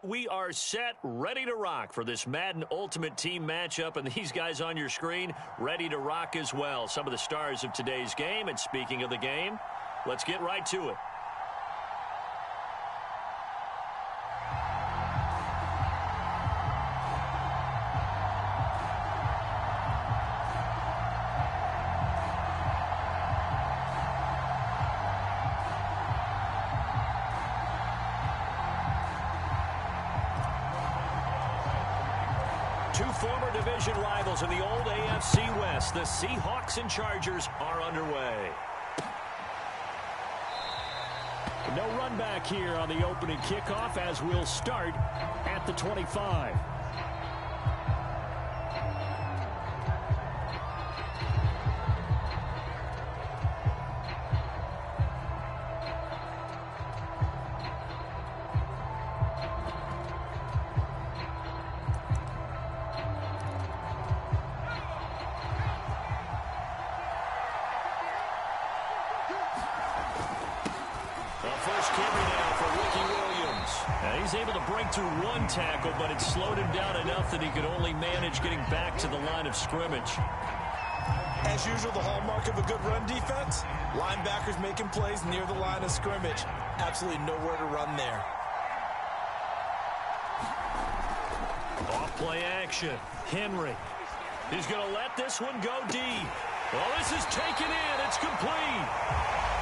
we are set, ready to rock for this Madden Ultimate Team matchup, and these guys on your screen ready to rock as well. Some of the stars of today's game, and speaking of the game, let's get right to it. Two former division rivals in the old AFC West, the Seahawks and Chargers, are underway. No run back here on the opening kickoff as we'll start at the 25. He's able to break through one tackle, but it slowed him down enough that he could only manage getting back to the line of scrimmage. As usual, the hallmark of a good run defense, linebackers making plays near the line of scrimmage. Absolutely nowhere to run there. Off play action. Henry. He's going to let this one go deep. Well, this is taken in. It's complete.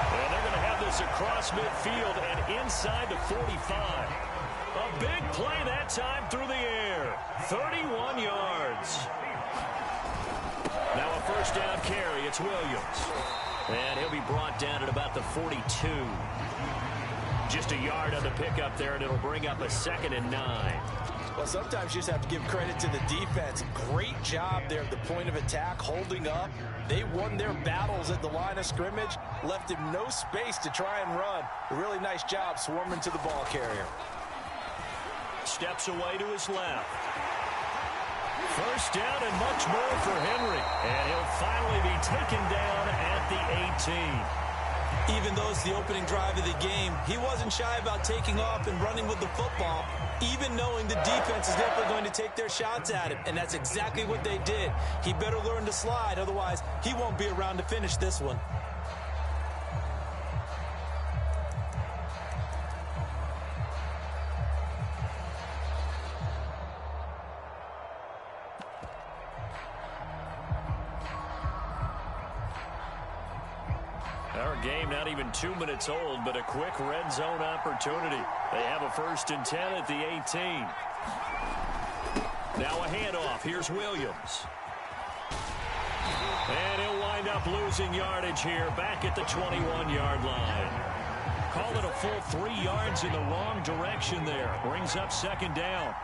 And they're going to have this across midfield and inside the 45. A big play that time through the air. 31 yards. Now a first down carry. It's Williams. And he'll be brought down at about the 42. Just a yard on the pickup there, and it'll bring up a 2nd and 9. Well, sometimes you just have to give credit to the defense. Great job there at the point of attack, holding up. They won their battles at the line of scrimmage, left him no space to try and run. A really nice job swarming to the ball carrier. Steps away to his left. First down and much more for Henry. And he'll finally be taken down at the 18. Even though it's the opening drive of the game, he wasn't shy about taking off and running with the football, even knowing the defense is definitely going to take their shots at him. And that's exactly what they did. He better learn to slide, otherwise he won't be around to finish this one. Our game not even 2 minutes old, but a quick red zone opportunity. They have a 1st and 10 at the 18. Now a handoff. Here's Williams. And he'll wind up losing yardage here back at the 21-yard line. Call it a full 3 yards in the wrong direction there. Brings up 2nd down.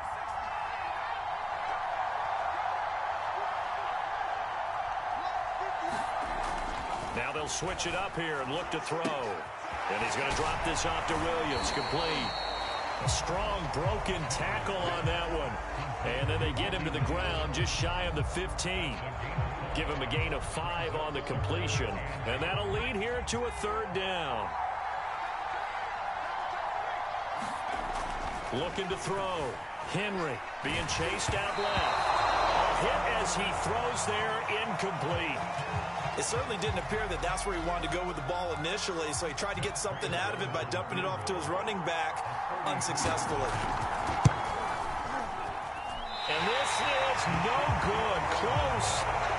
Now they'll switch it up here and look to throw. And he's going to drop this off to Williams. Complete. A strong broken tackle on that one. And then they get him to the ground just shy of the 15. Give him a gain of 5 on the completion. And that'll lead here to a 3rd down. Looking to throw. Henry being chased out left. Hit as he throws there, incomplete. It certainly didn't appear that that's where he wanted to go with the ball initially, so he tried to get something out of it by dumping it off to his running back unsuccessfully. And this is no good. Close,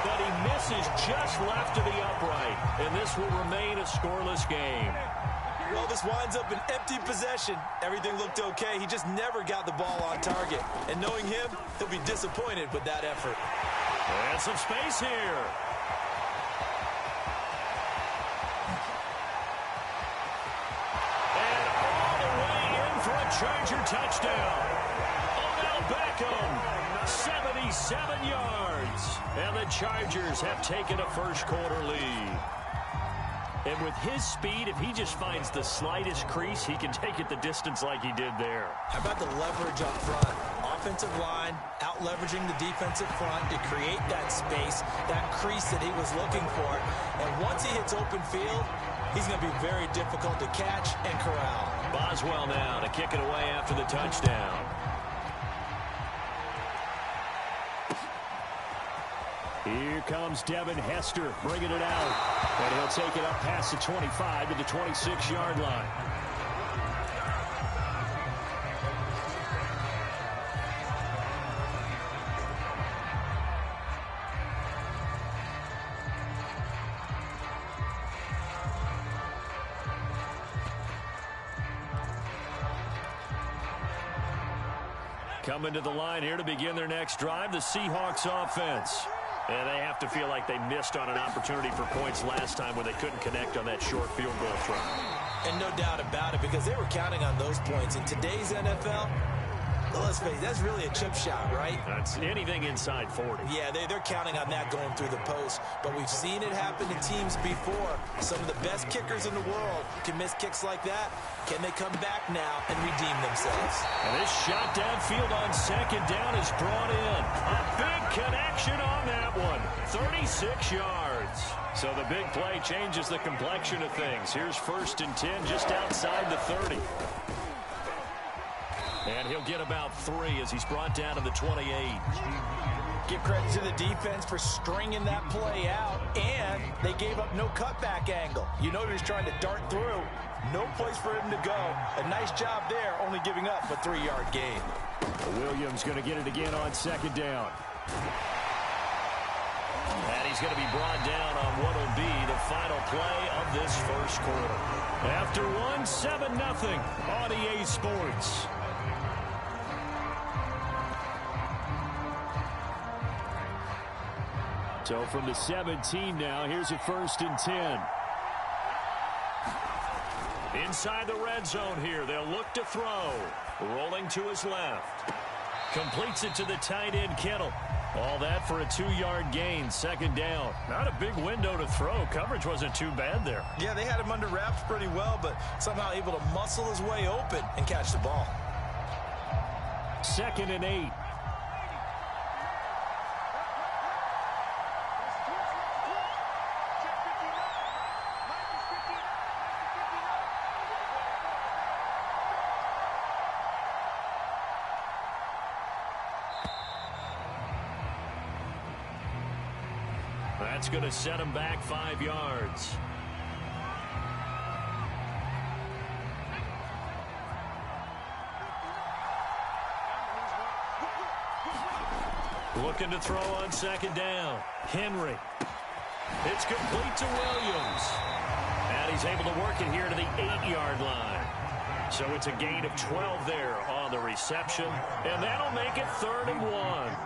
but he misses just left of the upright. And this will remain a scoreless game. Well, this winds up an empty possession. Everything looked okay. He just never got the ball on target. And knowing him, he'll be disappointed with that effort. And some space here. And all the way in for a Charger touchdown. Odell Beckham, 77 yards. And the Chargers have taken a first-quarter lead. And with his speed, if he just finds the slightest crease, he can take it the distance like he did there. How about the leverage up front? Offensive line out-leveraging the defensive front to create that space, that crease that he was looking for. And once he hits open field, he's going to be very difficult to catch and corral. Boswell now to kick it away after the touchdown. Here comes Devin Hester bringing it out. And he'll take it up past the 25 to the 26-yard line. Coming to the line here to begin their next drive, the Seahawks offense. And they have to feel like they missed on an opportunity for points last time when they couldn't connect on that short field goal try. And no doubt about it, because they were counting on those points. In today's NFL, let's face it, that's really a chip shot, right? That's anything inside 40. Yeah, they're counting on that going through the post. But we've seen it happen to teams before. Some of the best kickers in the world can miss kicks like that. Can they come back now and redeem themselves? And this shot downfield on second down is brought in. A big connection on that one. 36 yards. So the big play changes the complexion of things. Here's 1st and 10 just outside the 30. And he'll get about 3 as he's brought down to the 28. Give credit to the defense for stringing that play out, and they gave up no cutback angle. You know he was trying to dart through. No place for him to go. A nice job there, only giving up a 3-yard gain. Williams going to get it again on second down. And he's going to be brought down on what will be the final play of this first quarter. After one, 7-0 on EA Sports. So from the 17 now, here's a 1st and 10. Inside the red zone here, they'll look to throw. Rolling to his left. Completes it to the tight end, Kittle. All that for a 2-yard gain, 2nd down. Not a big window to throw. Coverage wasn't too bad there. Yeah, they had him under wraps pretty well, but somehow able to muscle his way open and catch the ball. 2nd and 8. That's going to set him back 5 yards. Looking to throw on 2nd down. Henry. It's complete to Williams. And he's able to work it here to the 8-yard line. So it's a gain of 12 there on the reception. And that'll make it 3rd and 1.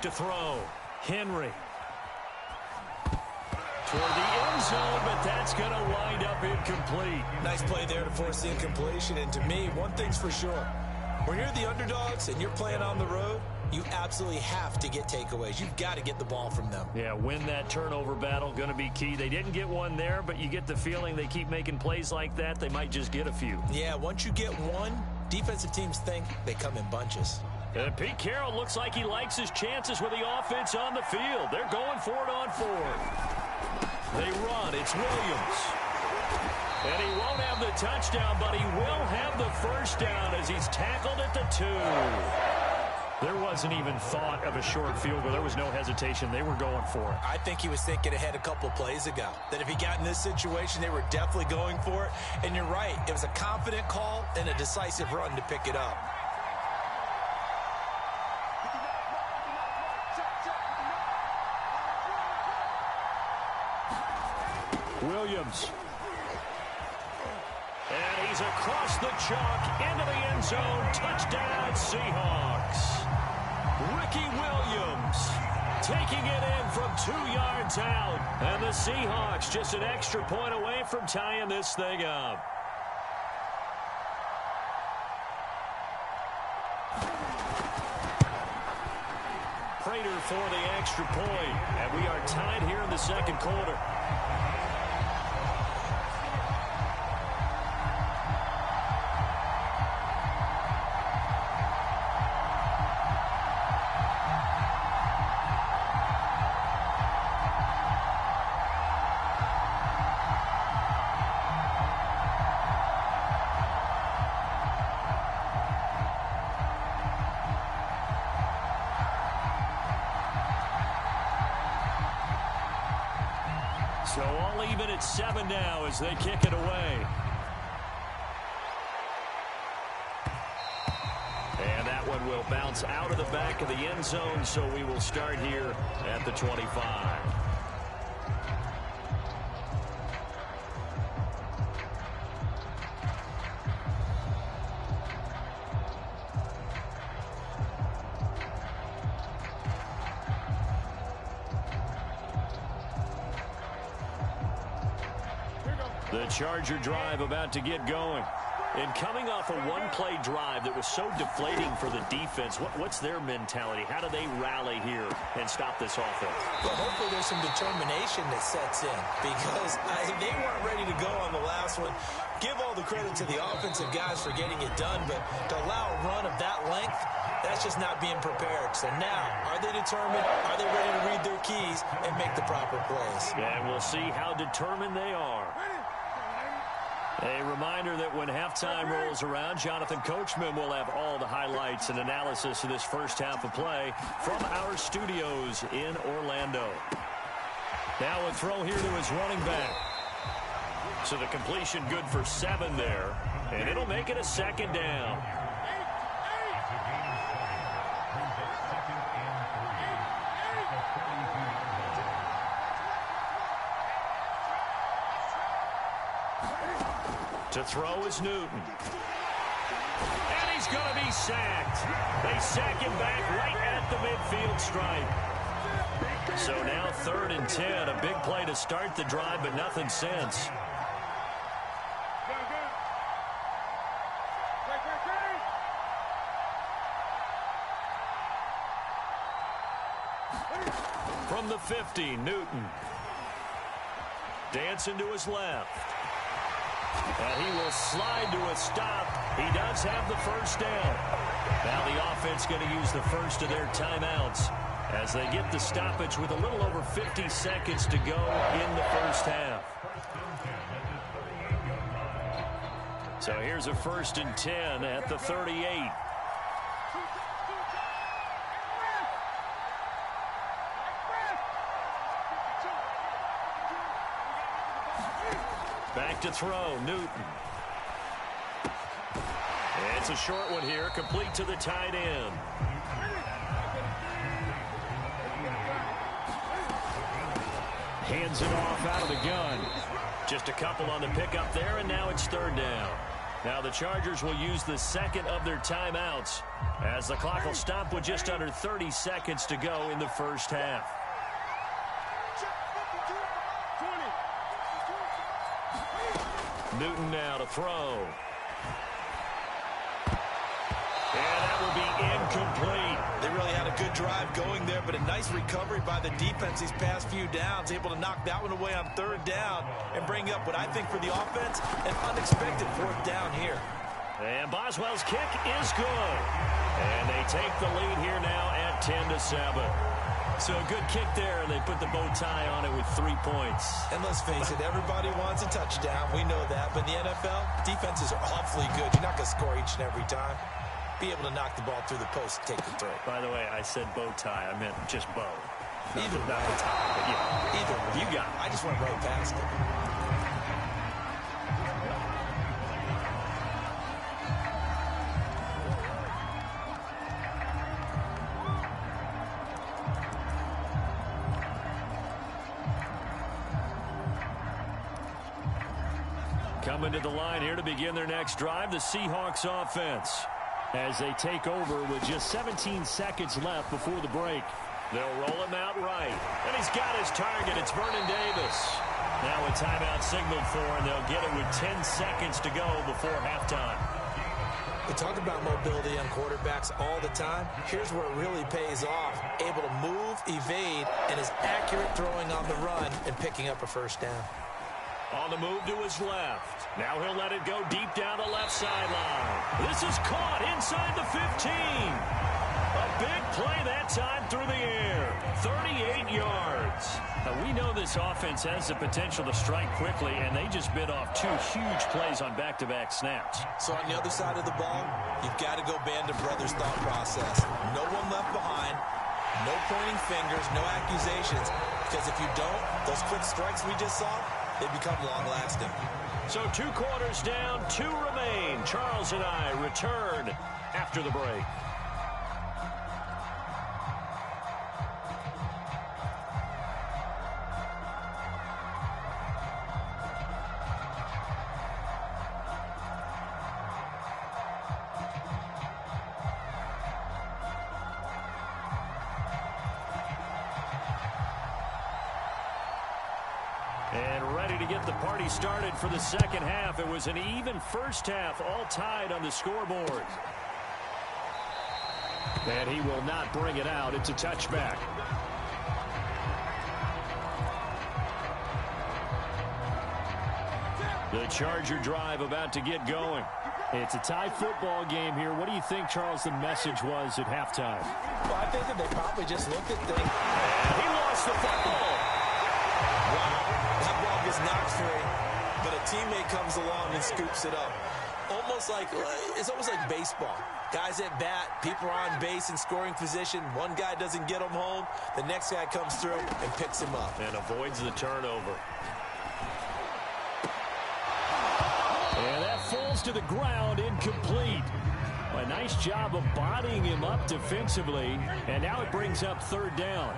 To throw. Henry. Toward the end zone, but that's going to wind up incomplete. Nice play there to force the incompletion. And to me, one thing's for sure. When you're the underdogs and you're playing on the road, you absolutely have to get takeaways. You've got to get the ball from them. Yeah, win that turnover battle, going to be key. They didn't get one there, but you get the feeling they keep making plays like that, they might just get a few. Yeah, once you get one, defensive teams think they come in bunches. And Pete Carroll looks like he likes his chances with the offense on the field. They're going for it on 4. They run. It's Williams. And he won't have the touchdown, but he will have the 1st down as he's tackled at the 2. There wasn't even thought of a short field goal. There was no hesitation. They were going for it. I think he was thinking ahead a couple of plays ago. That if he got in this situation, they were definitely going for it. And you're right. It was a confident call and a decisive run to pick it up. Williams. And he's across the chalk into the end zone. Touchdown, Seahawks. Ricky Williams taking it in from 2 yards out. And the Seahawks just an extra point away from tying this thing up. Prater for the extra point. And we are tied here in the 2nd quarter. So all even at 7 now as they kick it away. And that one will bounce out of the back of the end zone, so we will start here at the 25. The Charger drive about to get going. And coming off a one-play drive that was so deflating for the defense, what's their mentality? How do they rally here and stop this offense? Well, hopefully there's some determination that sets in because they weren't ready to go on the last one. Give all the credit to the offensive guys for getting it done, but to allow a run of that length, that's just not being prepared. So now, are they determined? Are they ready to read their keys and make the proper plays? And we'll see how determined they are. A reminder that when halftime rolls around, Jonathan Coachman will have all the highlights and analysis of this first half of play from our studios in Orlando. Now a throw here to his running back. So the completion good for 7 there, and it'll make it a 2nd down. To throw is Newton. And he's going to be sacked. They sack him back right at the midfield stripe. So now 3rd and 10. A big play to start the drive, but nothing since. From the 50, Newton. Dancing to his left. And he will slide to a stop. He does have the first down. Now the offense going to use the first of their timeouts as they get the stoppage with a little over 50 seconds to go in the first half. So here's a 1st and 10 at the 38. Back to throw, Newton. It's a short one here, complete to the tight end. Hands it off out of the gun. Just a couple on the pickup there, and now it's 3rd down. Now the Chargers will use the 2nd of their timeouts as the clock will stop with just under 30 seconds to go in the first half. Newton now to throw. And that will be incomplete. They really had a good drive going there, but a nice recovery by the defense these past few downs, able to knock that one away on 3rd down and bring up what I think for the offense, an unexpected 4th down here. And Boswell's kick is good. And they take the lead here now at 10-7. So a good kick there, and they put the bow tie on it with 3 points. And let's face it, everybody wants a touchdown. We know that. But in the NFL, defenses are awfully good. You're not going to score each and every time. Be able to knock the ball through the post and take the throw. By the way, I said bow tie. I meant just bow. Either not the tie, but yeah. Either way. You got it. I just went right past it. Coming to the line here to begin their next drive, the Seahawks offense. As they take over with just 17 seconds left before the break. They'll roll him out right. And he's got his target. It's Vernon Davis. Now a timeout signaled for, and they'll get it with 10 seconds to go before halftime. We talk about mobility on quarterbacks all the time. Here's where it really pays off. Able to move, evade, and is accurate throwing on the run and picking up a first down. On the move to his left. Now he'll let it go deep down the left sideline. This is caught inside the 15. A big play that time through the air. 38 yards. Now we know this offense has the potential to strike quickly, and they just bit off 2 huge plays on back-to-back snaps. So on the other side of the ball, you've got to go band of brothers thought process. No one left behind. No pointing fingers, no accusations. Because if you don't, those quick strikes we just saw, they become long-lasting. So 2 quarters down, 2 remain. Charles and I return after the break. And ready to get the party started for the second half. It was an even first half, all tied on the scoreboard. And he will not bring it out. It's a touchback. The Charger drive about to get going. It's a tie football game here. What do you think, Charles, the message was at halftime? Well, I think that they probably just looked at things. And he lost the football. Wow, that ball gets knocked free, but a teammate comes along and scoops it up. It's almost like baseball. Guys at bat, people are on base in scoring position. One guy doesn't get him home. The next guy comes through and picks him up. And avoids the turnover. And that falls to the ground, incomplete. A nice job of bodying him up defensively. And now it brings up 3rd down.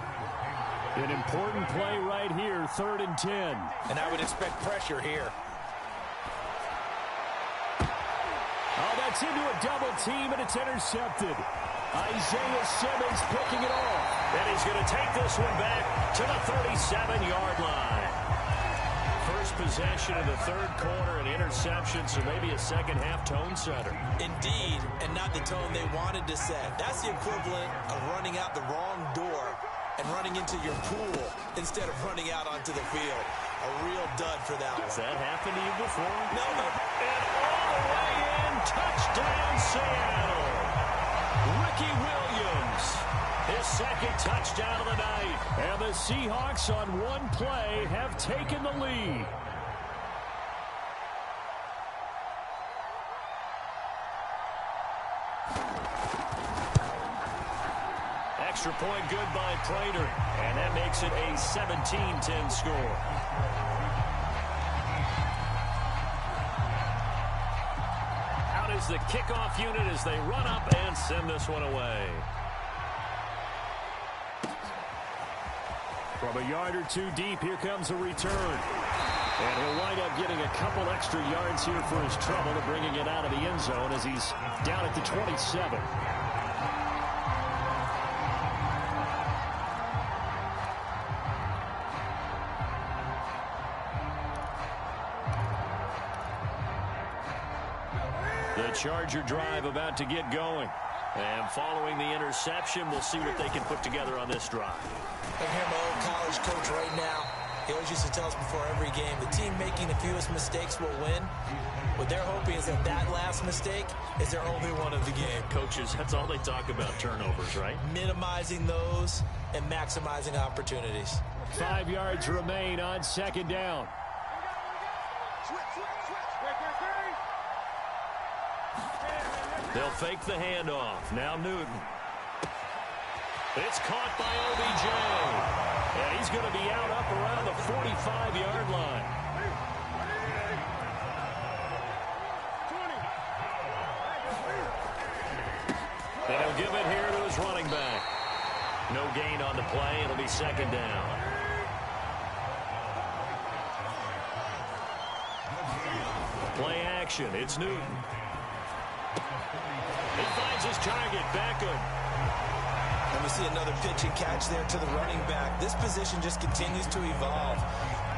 An important play right here, 3rd and 10. And I would expect pressure here. Oh, that's into a double team, and it's intercepted. Isaiah Simmons picking it off. And he's going to take this one back to the 37-yard line. First possession of the 3rd quarter, an interception, so maybe a second-half tone setter. Indeed, and not the tone they wanted to set. That's the equivalent of running out the wrong door and running into your pool instead of running out onto the field. A real dud for that one. Has that happened to you before? No. And all the way in, touchdown Seattle. Ricky Williams, his 2nd touchdown of the night. And the Seahawks on one play have taken the lead. Extra point good by Prater, and that makes it a 17-10 score. Out is the kickoff unit as they run up and send this one away. From a yard or 2 deep, here comes a return. And he'll wind up getting a couple extra yards here for his trouble to bringing it out of the end zone as he's down at the 27. The Charger drive about to get going. And following the interception, we'll see what they can put together on this drive. I hear my old college coach right now. He always used to tell us before every game, the team making the fewest mistakes will win. What they're hoping is that that last mistake is their only one of the game. Coaches, that's all they talk about, turnovers, right? Minimizing those and maximizing opportunities. 5 yards remain on 2nd down. They'll fake the handoff. Now Newton. It's caught by OBJ. And he's going to be out up around the 45-yard line. And he'll give it here to his running back. No gain on the play. It'll be 2nd down. Play action. It's Newton. He finds his target, Beckham. And we see another pitch and catch there to the running back. This position just continues to evolve.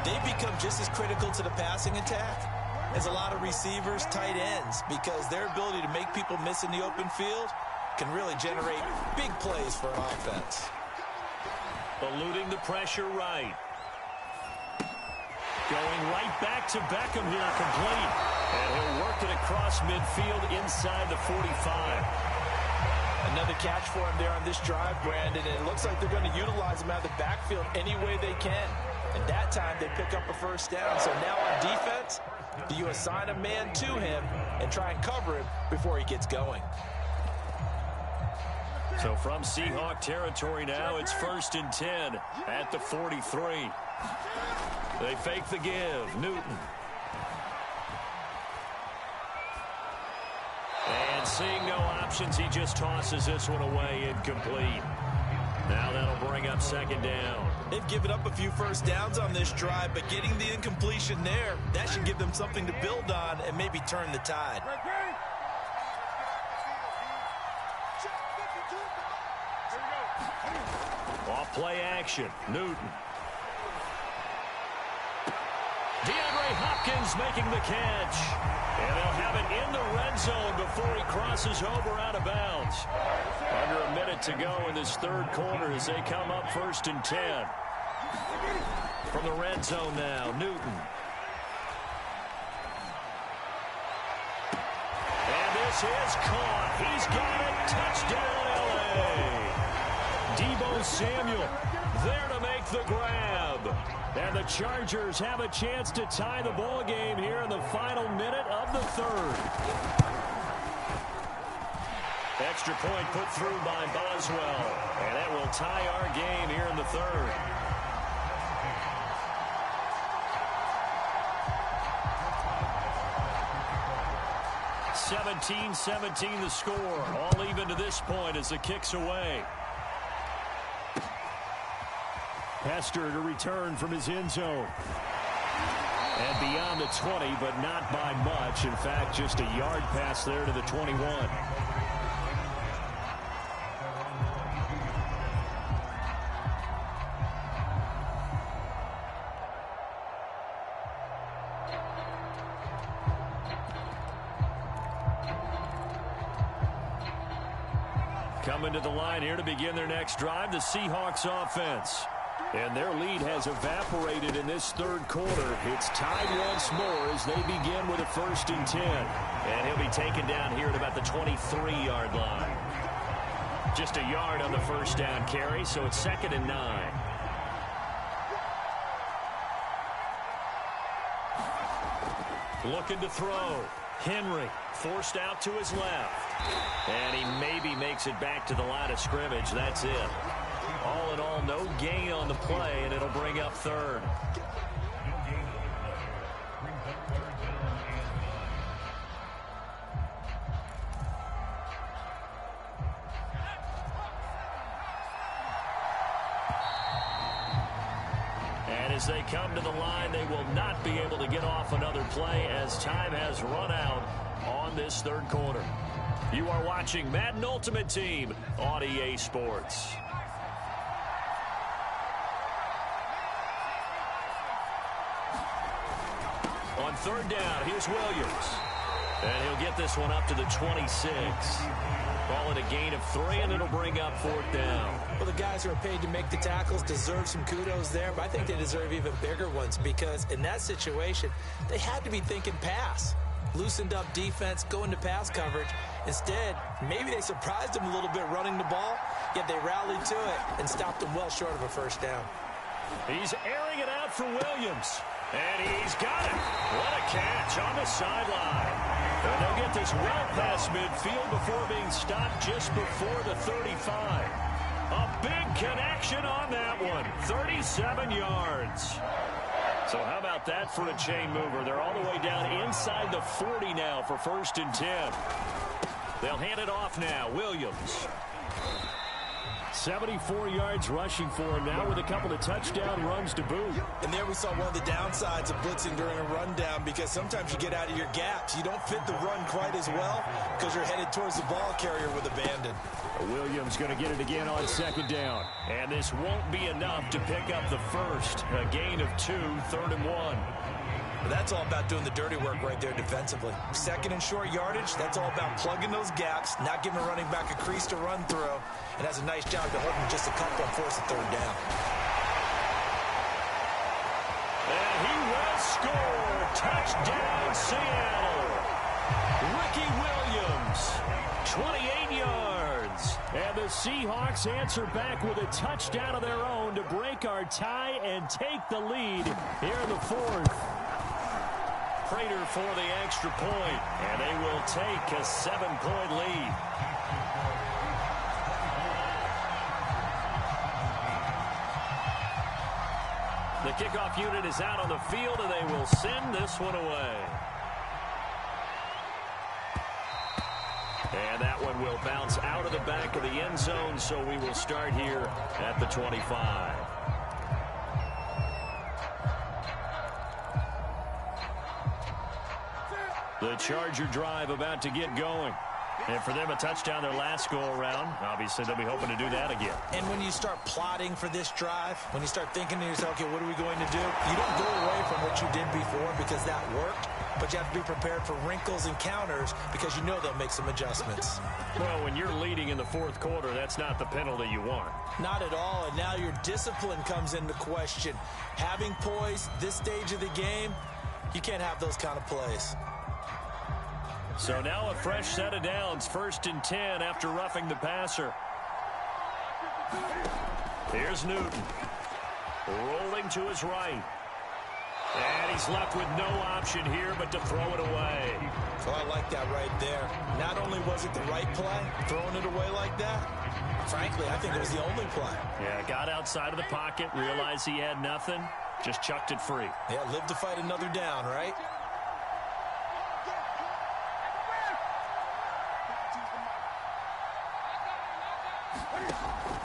They become just as critical to the passing attack as a lot of receivers, tight ends, because their ability to make people miss in the open field can really generate big plays for offense. Eluding the pressure right. Going right back to Beckham here, complete. And he'll work it across midfield inside the 45. Another catch for him there on this drive, Brandon, and it looks like they're going to utilize him out of the backfield any way they can. And that time they pick up a 1st down. So now on defense, do you assign a man to him and try and cover him before he gets going? So from Seahawk territory now, it's 1st and 10 at the 43. They fake the give. Newton. And seeing no options, he just tosses this one away incomplete. Now that'll bring up 2nd down. They've given up a few first downs on this drive, but getting the incompletion there, that should give them something to build on and maybe turn the tide. Off play action. Newton. DeAndre Hopkins making the catch. And they'll have it in the red zone before he crosses over out of bounds. Under a minute to go in this 3rd quarter as they come up 1st and 10. From the red zone now, Newton. And this is caught. He's got it. Touchdown, L.A. Deebo Samuel there to make the grab. And the Chargers have a chance to tie the ball game here in the final minute of the 3rd. Extra point put through by Boswell. And that will tie our game here in the 3rd. (17-17) the score. All even to this point as the kick's away. Hester to return from his end zone. And beyond the 20, but not by much. In fact, just a yard pass there to the 21. Coming to the line here to begin their next drive, the Seahawks offense. And their lead has evaporated in this 3rd quarter. It's tied once more as they begin with a 1st and 10. And he'll be taken down here at about the 23-yard line. Just a yard on the 1st down carry, so it's 2nd and 9. Looking to throw. Henry forced out to his left. And he maybe makes it back to the line of scrimmage. That's it. All in all, no gain on the play, and it'll bring up 3rd. And as they come to the line, they will not be able to get off another play as time has run out on this 3rd quarter. You are watching Madden Ultimate Team on EA Sports. On 3rd down, here's Williams. And he'll get this one up to the 26. Call it a gain of 3, and it'll bring up 4th down. Well, the guys who are paid to make the tackles deserve some kudos there, but I think they deserve even bigger ones because in that situation, they had to be thinking pass. Loosened up defense, going to pass coverage. Instead, maybe they surprised him a little bit running the ball, yet they rallied to it and stopped them well short of a 1st down. He's airing it out for Williams. And he's got it. What a catch on the sideline. And they'll get this well past midfield before being stopped just before the 35. A big connection on that one. 37 yards. So how about that for a chain mover? They're all the way down inside the 40 now for 1st and 10. They'll hand it off now. Williams. 74 yards rushing for him now with a couple of touchdown runs to boot. And there we saw one of the downsides of blitzing during a rundown because sometimes you get out of your gaps. You don't fit the run quite as well because you're headed towards the ball carrier with abandon. Williams going to get it again on 2nd down. And this won't be enough to pick up the 1st. A gain of 2, 3rd and 1. That's all about doing the dirty work right there defensively. 2nd and short yardage, that's all about plugging those gaps, not giving a running back a crease to run through, and has a nice job to hold him just a couple and force a 3rd down. And he will score. Touchdown, Seattle. Ricky Williams, 28 yards. And the Seahawks answer back with a touchdown of their own to break our tie and take the lead here in the 4th. Prater for the extra point, and they will take a 7-point lead. The kickoff unit is out on the field, and they will send this one away. And that one will bounce out of the back of the end zone, so we will start here at the 25. The Charger drive about to get going. And for them, a touchdown their last go-around. Obviously, they'll be hoping to do that again. And when you start plotting for this drive, when you start thinking to yourself, okay, what are we going to do? You don't go away from what you did before because that worked, but you have to be prepared for wrinkles and counters because you know they'll make some adjustments. Well, when you're leading in the fourth quarter, that's not the penalty you want. Not at all, and now your discipline comes into question. Having poise this stage of the game, you can't have those kind of plays. So now a fresh set of downs, 1st and 10 after roughing the passer. Here's Newton. Rolling to his right. And he's left with no option here but to throw it away. Well, I like that right there. Not only was it the right play, throwing it away like that, frankly, I think it was the only play. Yeah, got outside of the pocket, realized he had nothing, just chucked it free. Yeah, live to fight another down, right?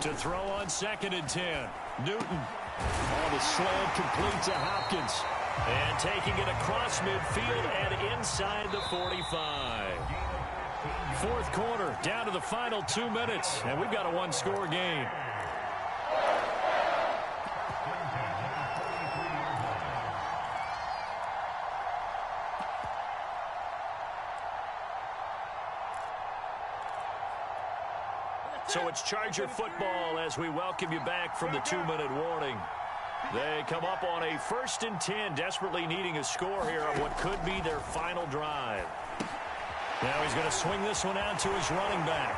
To throw on 2nd and 10. Newton on the slant, complete to Hopkins. And taking it across midfield and inside the 45. Fourth quarter, down to the final 2 minutes, and we've got a one-score game. So it's Charger football as we welcome you back from the 2-minute warning. They come up on a 1st and 10, desperately needing a score here on what could be their final drive. Now he's going to swing this one out to his running back.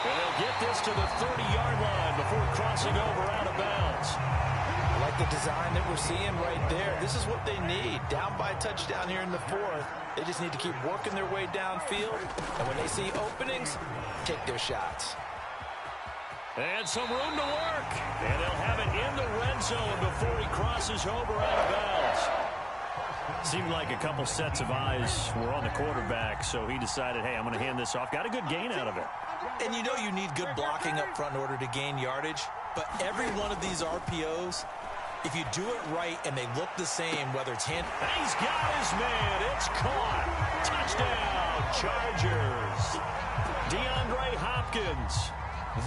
And they'll get this to the 30-yard line before crossing over out of bounds. I like the design that we're seeing right there. This is what they need. Down by a touchdown here in the 4th. They just need to keep working their way downfield. And when they see openings, take their shots. And some room to work. And they'll have it in the red zone before he crosses over out of bounds. Seemed like a couple sets of eyes were on the quarterback, so he decided, hey, I'm going to hand this off. Got a good gain out of it. And you know you need good blocking up front in order to gain yardage. But every one of these RPOs, if you do it right and they look the same, whether it's hand... He's got his man. It's caught. Touchdown, Chargers. DeAndre Hopkins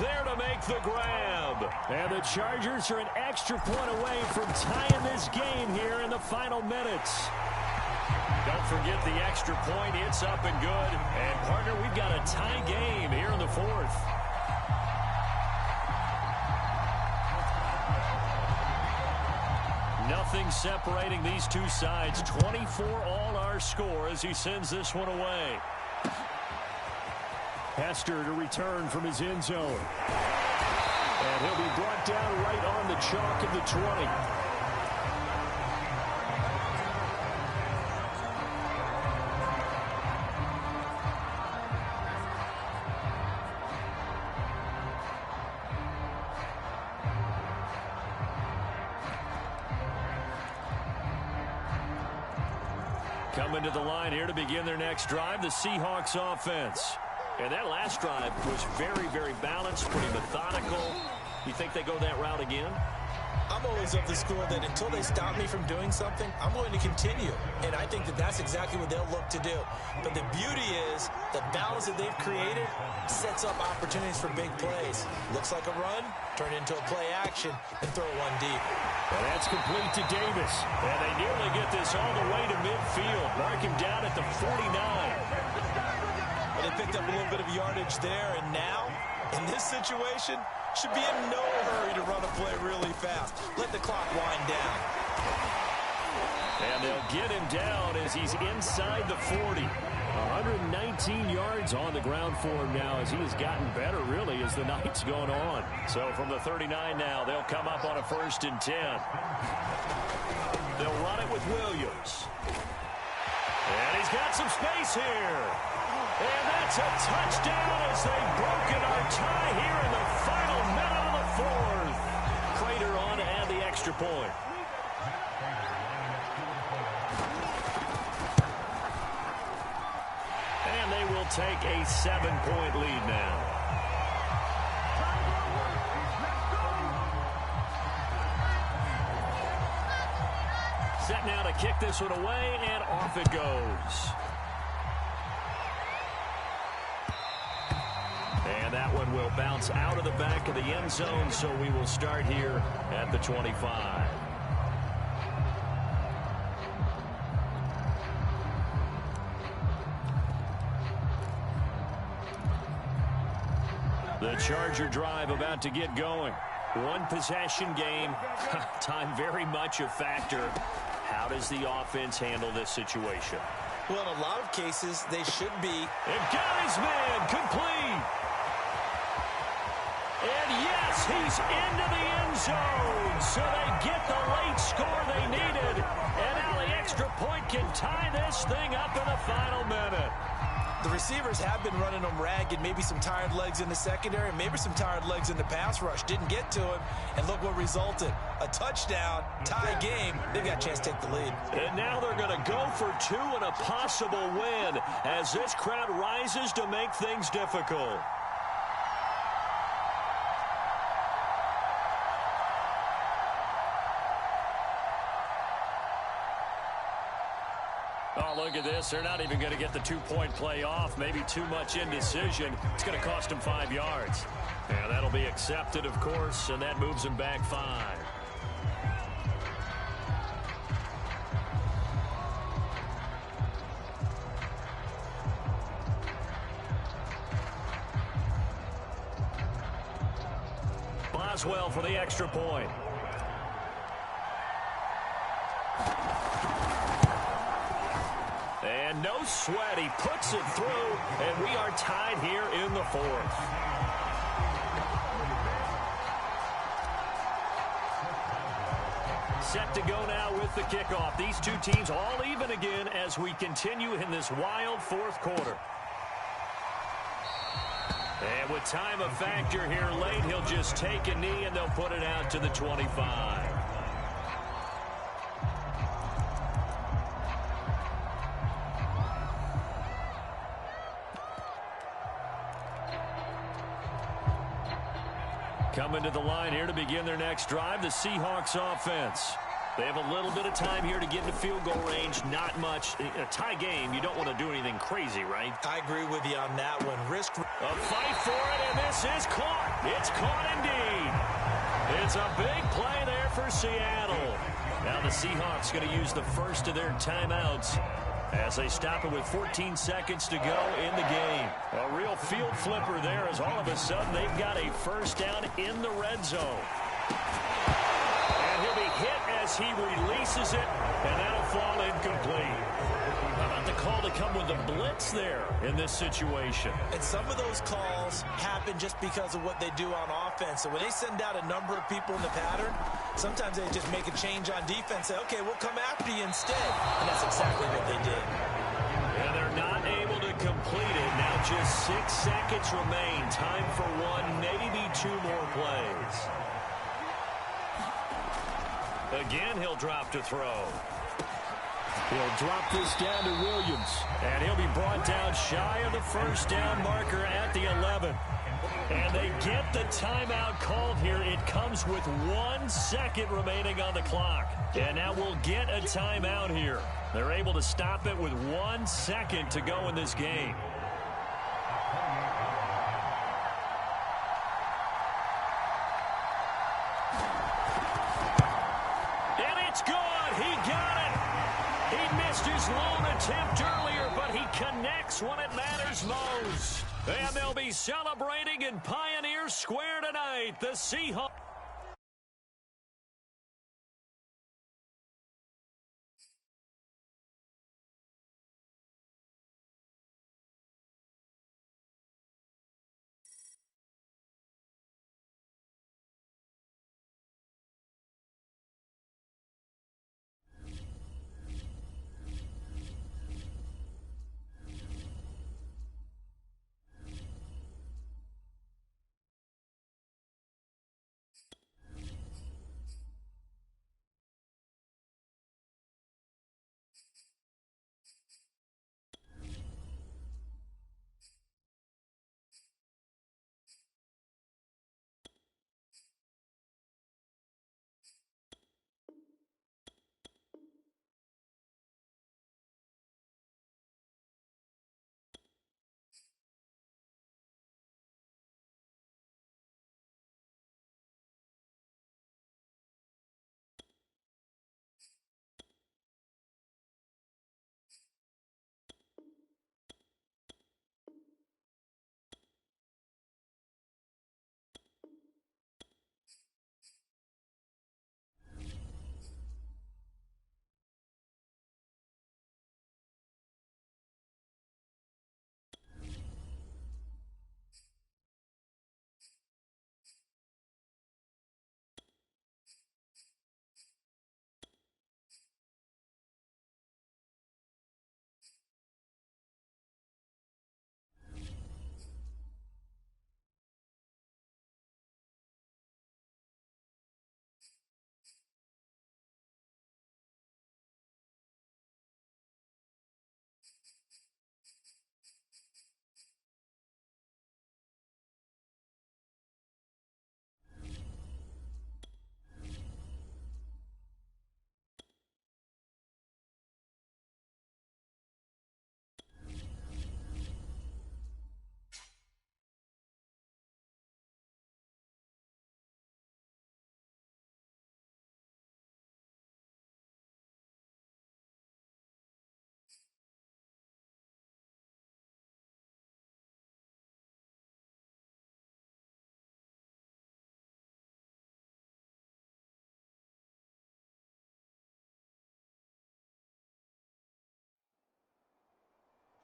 there to make the grab. And the Chargers are an extra point away from tying this game here in the final minutes. Don't forget the extra point. It's up and good. And, partner, we've got a tie game here in the 4th. Nothing separating these two sides. 24 all our score as he sends this one away. Hester to return from his end zone. And he'll be brought down right on the chalk of the 20. Coming to the line here to begin their next drive, the Seahawks offense. And that last drive was very, very balanced, pretty methodical. You think they go that route again? I'm always of the school that until they stop me from doing something, I'm going to continue. And I think that that's exactly what they'll look to do. But the beauty is the balance that they've created sets up opportunities for big plays. Looks like a run, turn it into a play action, and throw one deep. And that's complete to Davis. And they nearly get this all the way to midfield. Mark him down at the 49. Well, they picked up a little bit of yardage there, and now, in this situation, should be in no hurry to run a play really fast. Let the clock wind down. And they'll get him down as he's inside the 40. 119 yards on the ground for him now as he has gotten better, really, as the night's gone on. So from the 39 now, they'll come up on a 1st and 10. They'll run it with Williams. And he's got some space here. And that's a touchdown as they've broken our tie here in the final minute of the 4th. Crater on to add the extra point. take a 7-point lead now. Set now to kick this one away, and off it goes. And that one will bounce out of the back of the end zone, so we will start here at the 25. The Charger drive about to get going. One possession game. Time very much a factor. How does the offense handle this situation? Well, in a lot of cases, they should be. And got his man complete. And yes, he's into the end zone. So they get the late score they needed. And now the extra point can tie this thing up in the final minute. The receivers have been running them ragged. Maybe some tired legs in the secondary, maybe some tired legs in the pass rush. Didn't get to him, and look what resulted. A touchdown, tie game. They've got a chance to take the lead. And now they're going to go for two and a possible win as this crowd rises to make things difficult. Oh, look at this. They're not even going to get the two-point play off. Maybe too much indecision. It's going to cost them 5 yards. Yeah, that'll be accepted, of course, and that moves them back 5. Boswell for the extra point. And no sweat, he puts it through, and we are tied here in the 4th. Set to go now with the kickoff. These two teams all even again as we continue in this wild 4th quarter. And with time a factor here late, he'll just take a knee, and they'll put it out to the 25. Coming to the line here to begin their next drive, the Seahawks offense. They have a little bit of time here to get into field goal range. Not much. In a tie game, you don't want to do anything crazy, right? I agree with you on that one. Risk. A fight for it, and this is caught. It's caught indeed. It's a big play there for Seattle. Now the Seahawks going to use the first of their timeouts as they stop it with 14 seconds to go in the game. A real field flipper there as all of a sudden they've got a first down in the red zone. And he'll be hit as he releases it, and that'll fall incomplete. How about the call to come with the blitz there in this situation? And some of those calls happen just because of what they do on offense. So when they send out a number of people in the pattern, sometimes they just make a change on defense, say, okay, we'll come after you instead. And that's exactly what they did. And they're not able to complete it. Now just 6 seconds remain. Time for one, maybe two more plays. Again, he'll drop to throw. He'll drop this down to Williams. And he'll be brought down shy of the first down marker at the 11. And they get the timeout called here. It comes with 1 second remaining on the clock. And now we'll get a timeout here. They're able to stop it with 1 second to go in this game. And it's good. He got it. He missed his lone attempt earlier, but he connects when it matters most. And they'll be celebrating in Pioneer Square tonight. The Seahawks.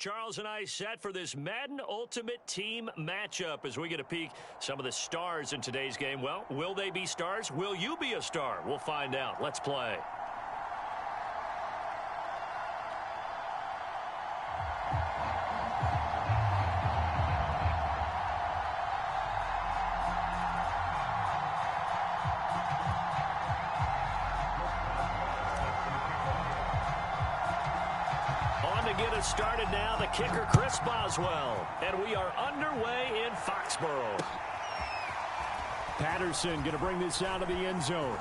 Charles and I set for this Madden Ultimate Team matchup as we get a peek some of the stars in today's game. Well, will they be stars? Will you be a star? We'll find out. Let's play. Get us started now, the kicker, Chris Boswell. And we are underway in Foxborough. Patterson going to bring this out of the end zone.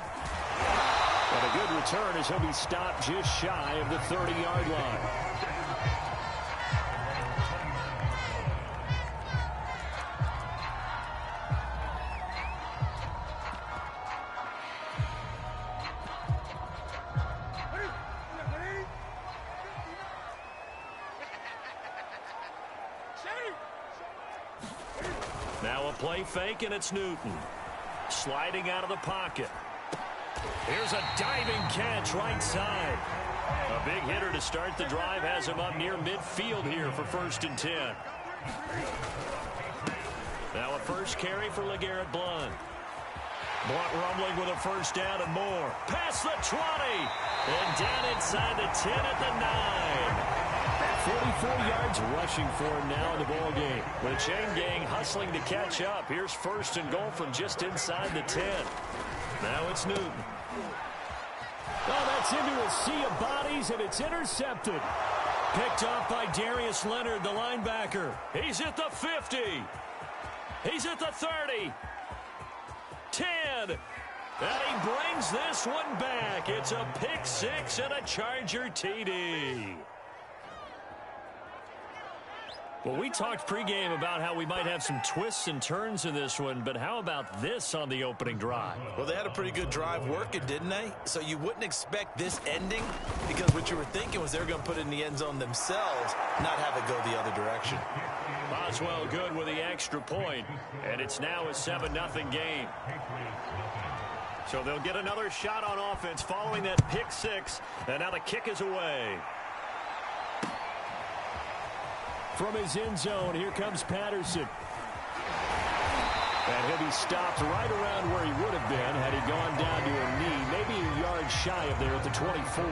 And a good return as he'll be stopped just shy of the 30-yard line. Now a play fake, and it's Newton. Sliding out of the pocket. Here's a diving catch right side. A big hitter to start the drive has him up near midfield here for 1st and 10. Now a first carry for LeGarrette Blount. Blount rumbling with a first down and more. Past the 20. And down inside the 10 at the 9. 44 yards rushing for him now in the ball game. The chain gang hustling to catch up. Here's 1st and goal from just inside the 10. Now it's Newton. Oh, that's into a sea of bodies, and it's intercepted. Picked off by Darius Leonard, the linebacker. He's at the 50. He's at the 30. 10. And he brings this one back. It's a pick six and a Charger TD. Well, we talked pregame about how we might have some twists and turns in this one, but how about this on the opening drive? Well, they had a pretty good drive working, didn't they? So you wouldn't expect this ending because what you were thinking was they were going to put it in the end zone themselves, not have it go the other direction. Boswell good with the extra point, and it's now a 7-0 game. So they'll get another shot on offense following that pick six, and now the kick is away. From his end zone, here comes Patterson. And he'll be stopped right around where he would have been had he gone down to a knee, maybe a yard shy of there at the 24.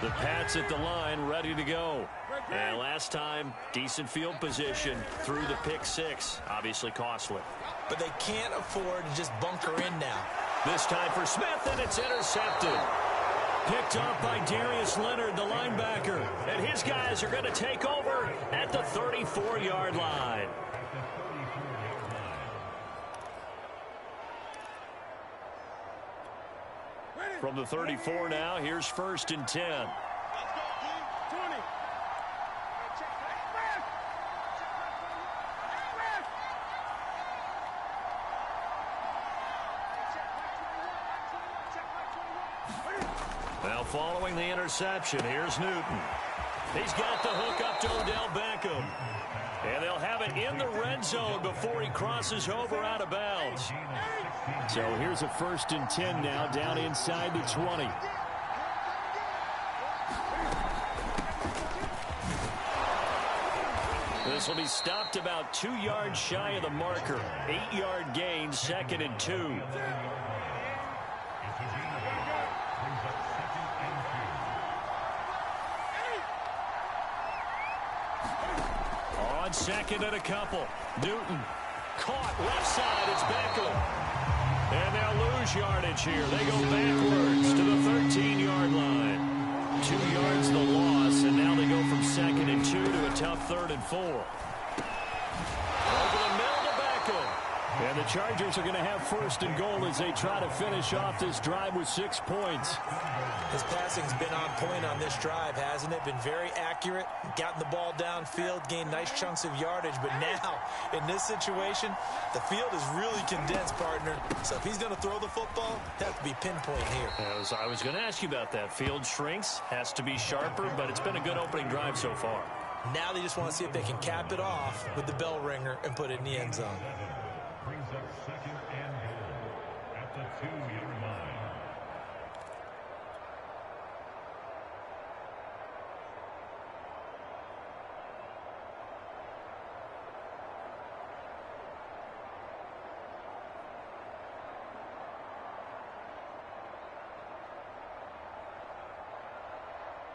The Pats at the line, ready to go. And last time, decent field position through the pick six, obviously costly. But they can't afford to just bunker in now. This time for Smith, and it's intercepted. Picked off by Darius Leonard, the linebacker. And his guys are going to take over at the 34-yard line. From the 34 now, here's 1st and 10. Now following the interception, here's Newton. He's got the hook up to Odell Beckham. And they'll have it in the red zone before he crosses over out of bounds. So here's a 1st and 10 now down inside the 20. This will be stopped about 2 yards shy of the marker. 8-yard gain, 2nd and 2. On 2nd and a couple. Newton caught left side. It's Beckham. And they'll lose yardage here. They go backwards to the 13-yard line. 2 yards the loss, and now they go from 2nd and 2 to a tough 3rd and 4. Over the middle to Beckham. And the Chargers are going to have 1st and goal as they try to finish off this drive with 6 points. His passing's been on point on this drive, hasn't it? Been very accurate, gotten the ball downfield, gained nice chunks of yardage. But now, in this situation, the field is really condensed, partner. So if he's going to throw the football, it has to be pinpoint here. I was going to ask you about that. Field shrinks, has to be sharper, but it's been a good opening drive so far. Now they just want to see if they can cap it off with the bell ringer and put it in the end zone. Brings up 2nd and goal at the 2-yard line.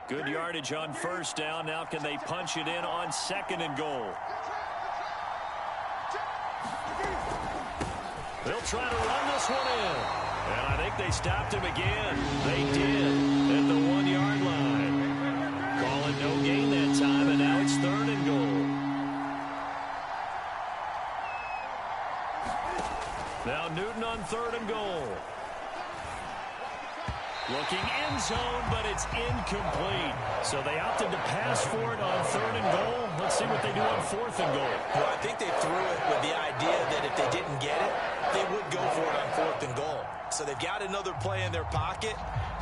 Good yardage on first down. Now can they punch it in on 2nd and goal? They'll try to run this one in. And I think they stopped him again. They did at the 1-yard line. Call it no gain that time, and now it's 3rd and goal. Now Newton on 3rd and goal. Looking end zone, but it's incomplete. So they opted to pass for it on 3rd and goal. Let's see what they do on 4th and goal. Well, I think they threw it with the idea that if they didn't get it, they would go for it on 4th and goal. So they've got another play in their pocket.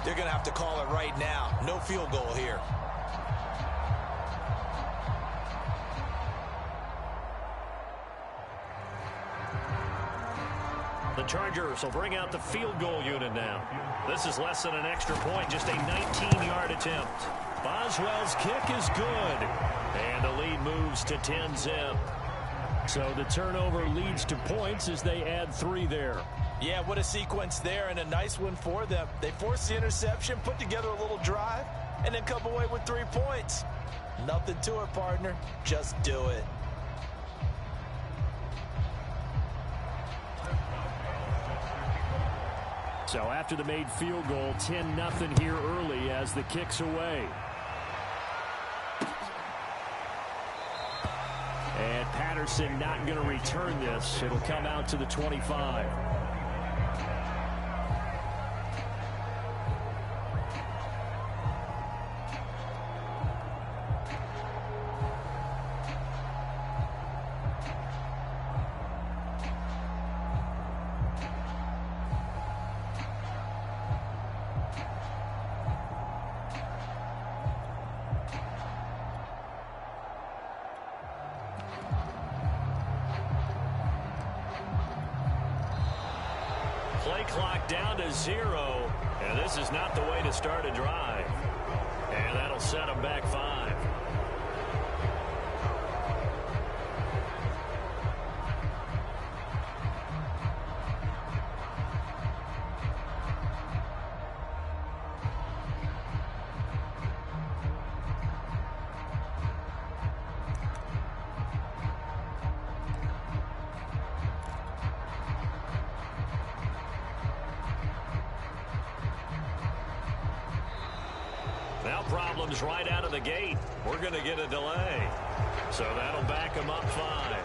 They're going to have to call it right now. No field goal here. The Chargers will bring out the field goal unit now. This is less than an extra point, just a 19-yard attempt. Boswell's kick is good. And the lead moves to 10-zip. So the turnover leads to points as they add 3 there. Yeah, what a sequence there, and a nice one for them. They forced the interception, put together a little drive, and then come away with 3 points. Nothing to it, partner. Just do it. So after the made field goal, 10-0 here early as the kick's away. And Patterson not going to return this. It'll come out to the 25. Play clock down to 0, and this is not the way to start a drive. And that'll set them back 5. Now problems right out of the gate. We're going to get a delay. So that'll back them up 5.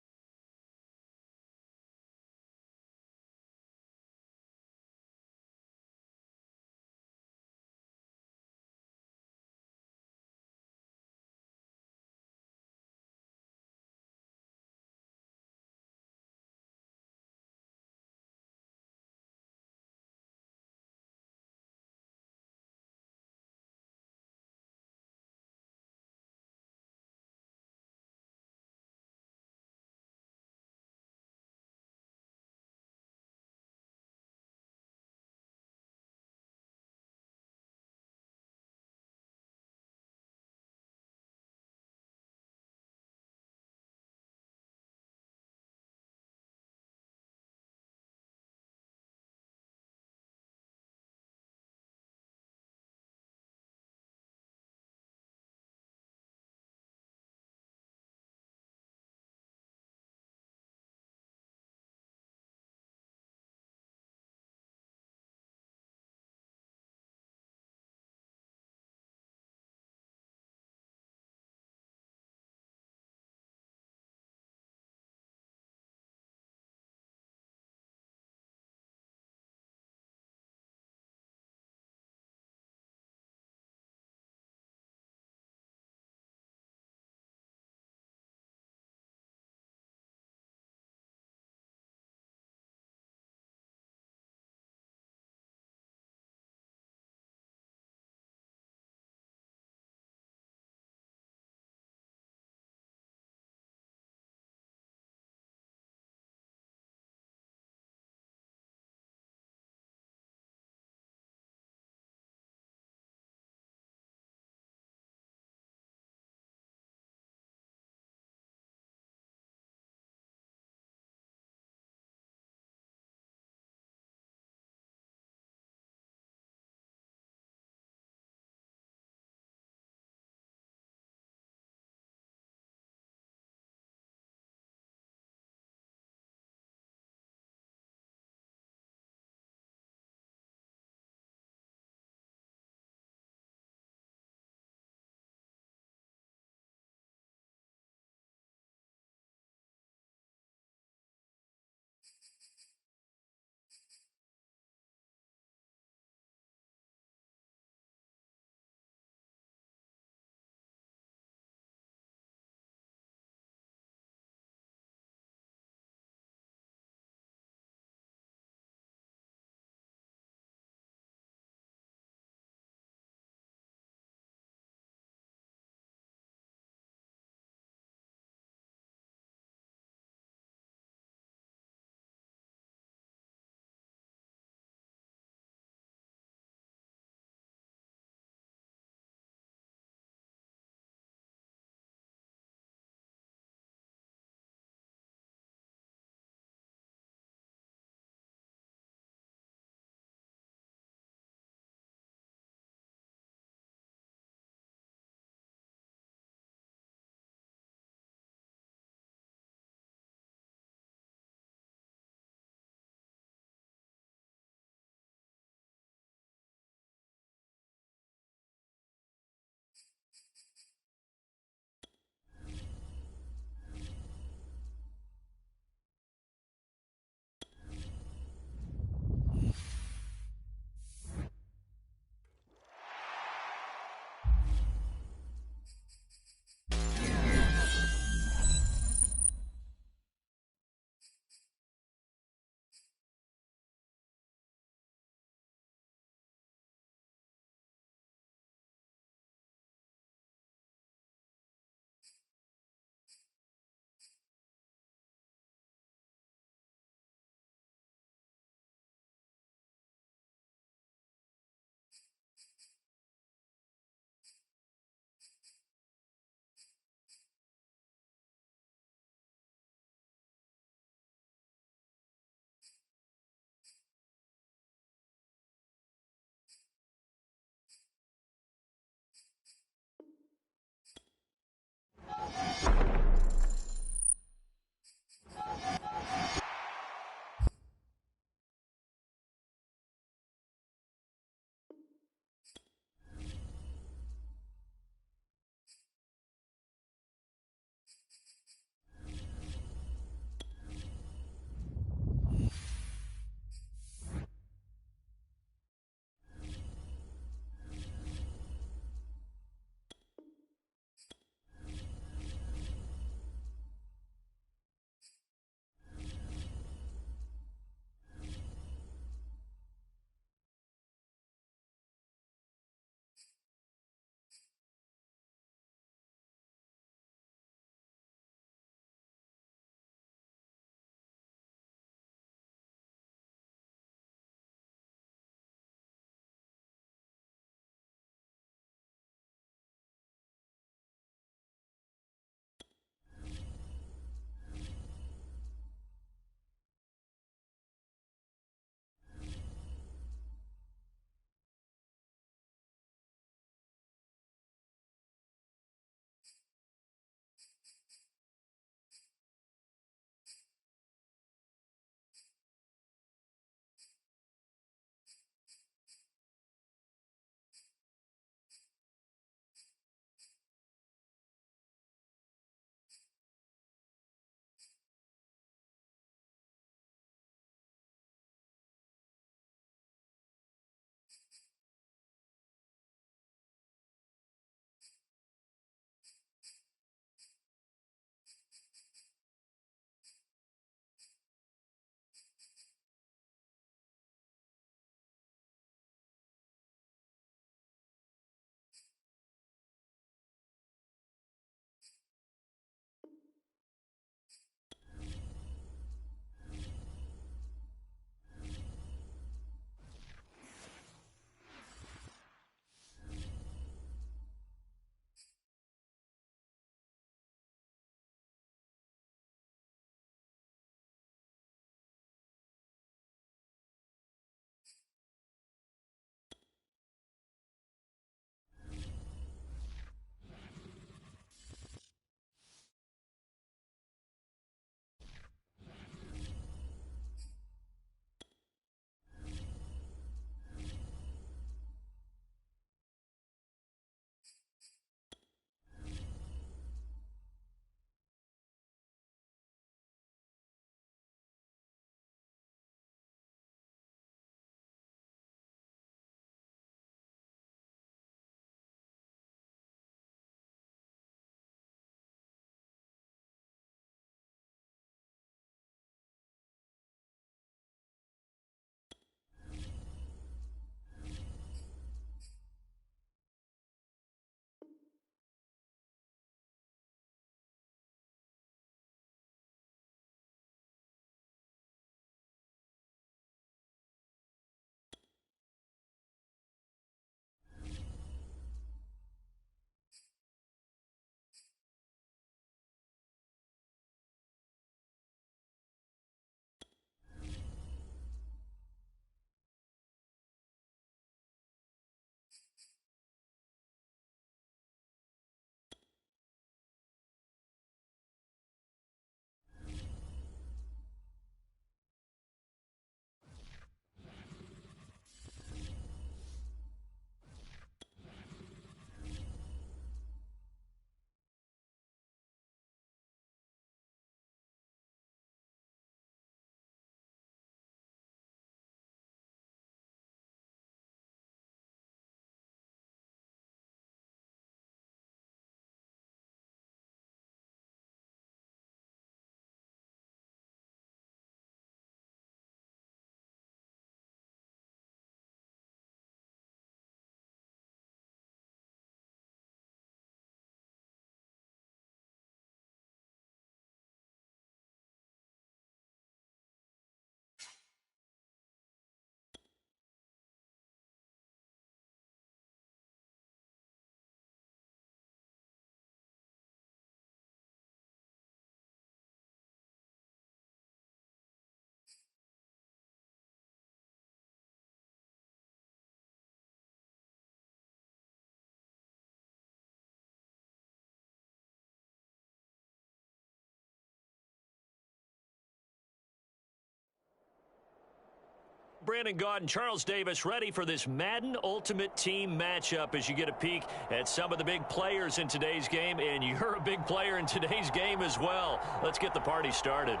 Brandon Gaud and Charles Davis ready for this Madden Ultimate Team matchup as you get a peek at some of the big players in today's game, and you're a big player in today's game as well. Let's get the party started.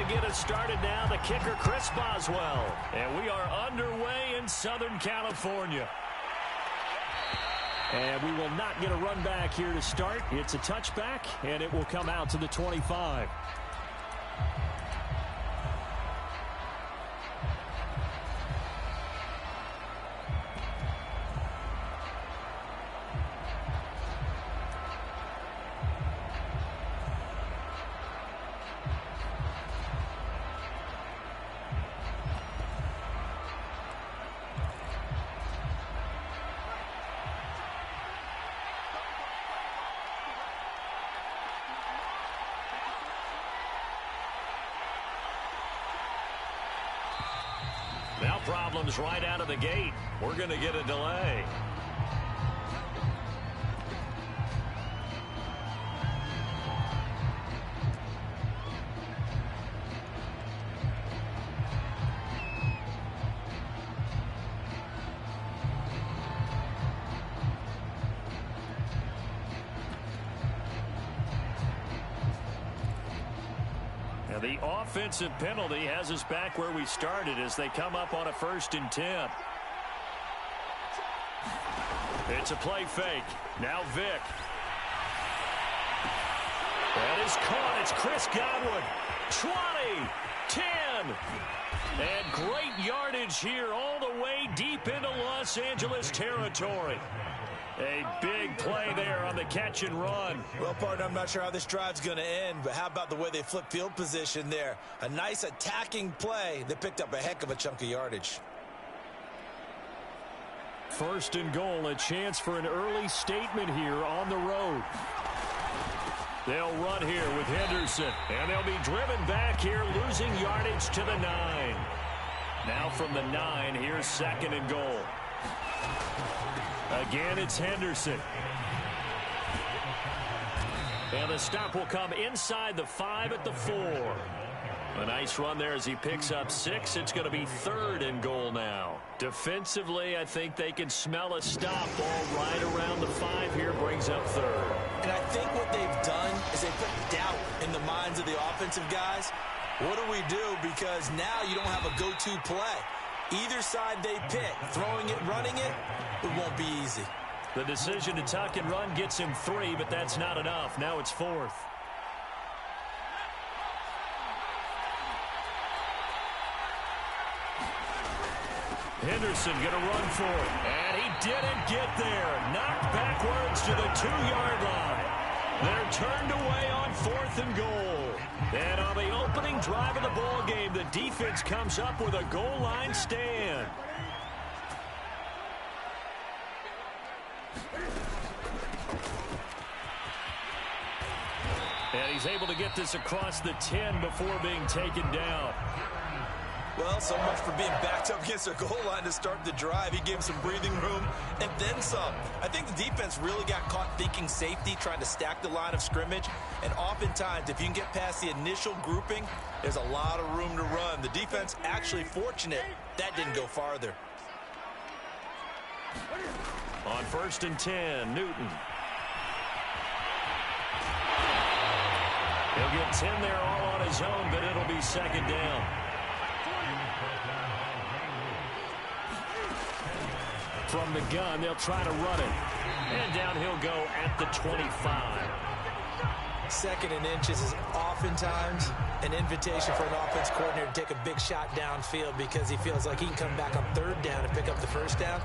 Get us started now, the kicker, Chris Boswell. And we are underway in Southern California. And we will not get a run back here to start. It's a touchback, and it will come out to the 25. Now problems right out of the gate. We're going to get a delay. The offensive penalty has us back where we started as they come up on a 1st and 10. It's a play fake. Now Vick. That is caught. It's Chris Godwin. 20, 10. And great yardage here all the way deep into Los Angeles territory. A big play there on the catch and run. Well, partner, I'm not sure how this drive's going to end, but how about the way they flip field position there? A nice attacking play that picked up a heck of a chunk of yardage. 1st and goal, a chance for an early statement here on the road. They'll run here with Henderson, and they'll be driven back here, losing yardage to the 9. Now from the 9, here's 2nd and goal. Again, it's Henderson. And the stop will come inside the 5 at the 4. A nice run there as he picks up 6. It's going to be 3rd and goal now. Defensively, I think they can smell a stop. Ball right around the 5 here, brings up 3rd. And I think what they've done is they put doubt in the minds of the offensive guys. What do we do? Because now you don't have a go-to play. Either side they pick, throwing it, running it, it won't be easy. The decision to tuck and run gets him 3, but that's not enough. Now it's 4th. Henderson going to run for it. And he didn't get there. Knocked backwards to the 2-yard line. They're turned away on 4th and goal. And on the opening drive of the ball game, the defense comes up with a goal line stand. And he's able to get this across the 10 before being taken down. Well, so much for being backed up against their goal line to start the drive. He gave him some breathing room and then some. I think the defense really got caught thinking safety, trying to stack the line of scrimmage. And oftentimes, if you can get past the initial grouping, there's a lot of room to run. The defense actually fortunate that didn't go farther. On 1st and 10, Newton. He'll get 10 there all on his own, but it'll be 2nd down. From the gun, they'll try to run it. And down he'll go at the 25. 2nd and inches is oftentimes an invitation for an offense coordinator to take a big shot downfield because he feels like he can come back on 3rd down and pick up the 1st down.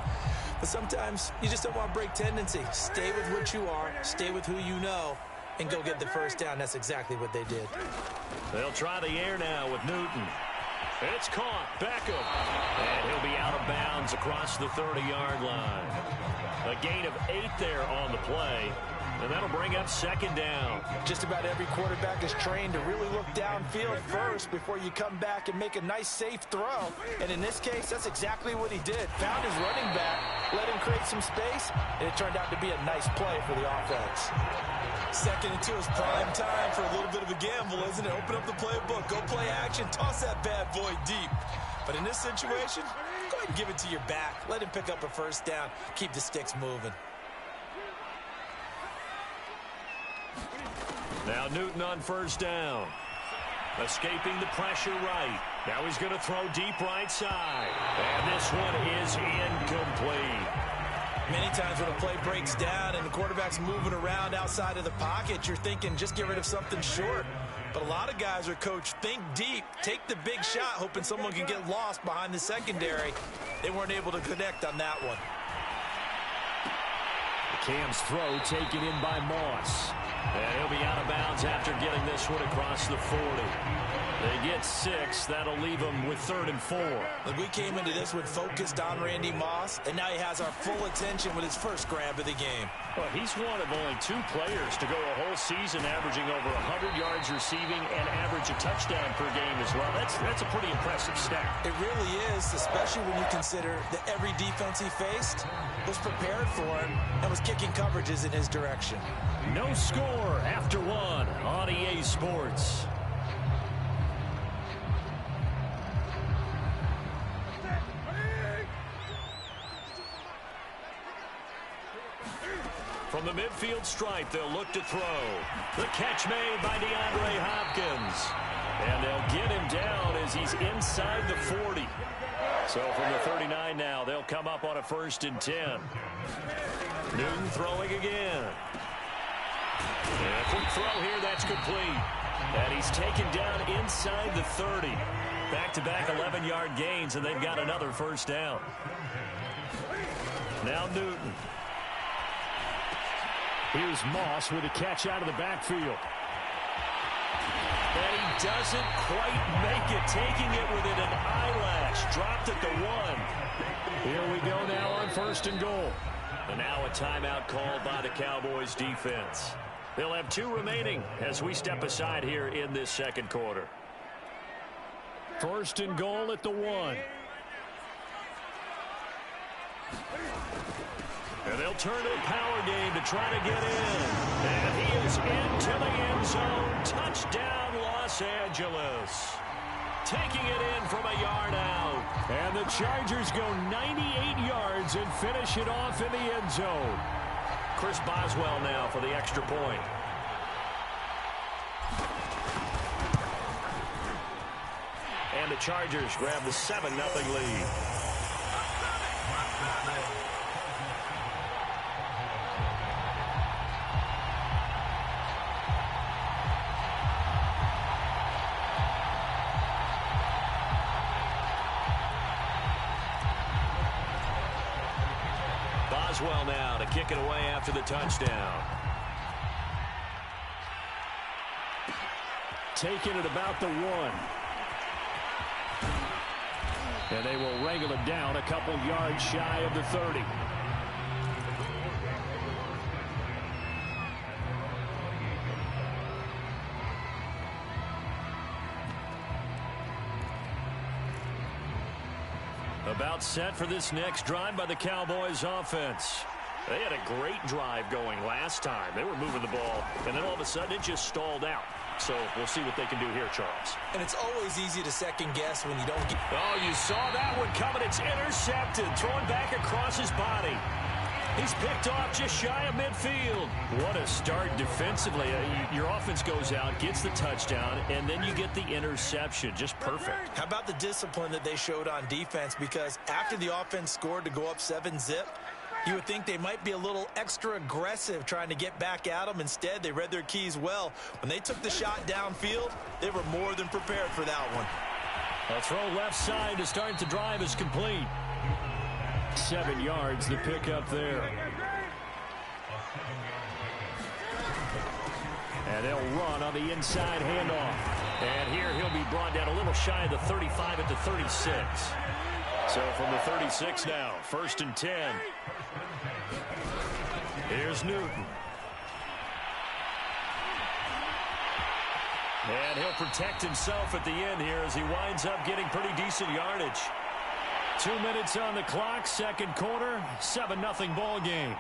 But sometimes you just don't want to break tendency. Stay with what you are, stay with who you know, and go get the 1st down. That's exactly what they did. They'll try the air now with Newton. It's caught. Beckham. And he'll be out of bounds across the 30-yard line. A gain of 8 there on the play. And that'll bring up second down. Just about every quarterback is trained to really look downfield first before you come back and make a nice, safe throw. And in this case, that's exactly what he did. Found his running back, let him create some space, and it turned out to be a nice play for the offense. Second and 2 is prime time for a little bit of a gamble, isn't it? Open up the playbook, go play action, toss that bad boy deep. But in this situation, go ahead and give it to your back. Let him pick up a first down. Keep the sticks moving. Now Newton on first down. Escaping the pressure right. Now he's going to throw deep right side. And this one is incomplete. Many times when a play breaks down and the quarterback's moving around outside of the pocket, you're thinking just get rid of something short. But a lot of guys are coached, think deep, take the big shot, hoping someone can get lost behind the secondary. They weren't able to connect on that one. Cam's throw taken in by Moss. And he'll be out of bounds after getting this one across the 40. They get 6. That'll leave them with 3rd and 4. Look, we came into this one focused on Randy Moss, and now he has our full attention with his first grab of the game. Well, he's one of only 2 players to go a whole season averaging over 100 yards receiving and average a touchdown per game as well. That's a pretty impressive stat. It really is, especially when you consider that every defense he faced was prepared for him and was kicking coverages in his direction. No score after 1 on EA Sports. From the midfield stripe, they'll look to throw. The catch made by DeAndre Hopkins. And they'll get him down as he's inside the 40. So from the 39 now, they'll come up on a 1st and 10. Newton throwing again. And a quick throw here, that's complete. And he's taken down inside the 30. Back-to-back 11-yard gains, and they've got another 1st down. Now Newton. Here's Moss with a catch out of the backfield. And he doesn't quite make it, taking it within an eyelash. Dropped at the 1. Here we go now on 1st and goal. And now a timeout called by the Cowboys defense. They'll have 2 remaining as we step aside here in this 2nd quarter. 1st and goal at the 1. And they'll turn to a power game to try to get in. And he is into the end zone. Touchdown, Los Angeles. Taking it in from a yard out. And the Chargers go 98 yards and finish it off in the end zone. Chris Boswell now for the extra point. And the Chargers grab the 7-0 lead. Boswell now to kick it away after the touchdown. Taking it about the 1. And they will wrangle it down a couple yards shy of the 30. About set for this next drive by the Cowboys offense. They had a great drive going last time. They were moving the ball, and then all of a sudden it just stalled out. So we'll see what they can do here, Charles. And it's always easy to second guess when you don't get... Oh, you saw that one coming. It's intercepted. Thrown back across his body. He's picked off just shy of midfield. What a start defensively. Your offense goes out, gets the touchdown, and then you get the interception. Just perfect. How about the discipline that they showed on defense? Because after the offense scored to go up 7-zip, you would think they might be a little extra aggressive trying to get back at them. Instead, they read their keys well. When they took the shot downfield, they were more than prepared for that one. A throw left side to start the drive is complete. 7 yards the pickup there. And they'll run on the inside handoff. And here he'll be brought down a little shy of the 35 at the 36. So from the 36 now, 1st and 10. Here's Newton. And he'll protect himself at the end here as he winds up getting pretty decent yardage. 2 minutes on the clock, second quarter, 7-0 ball game.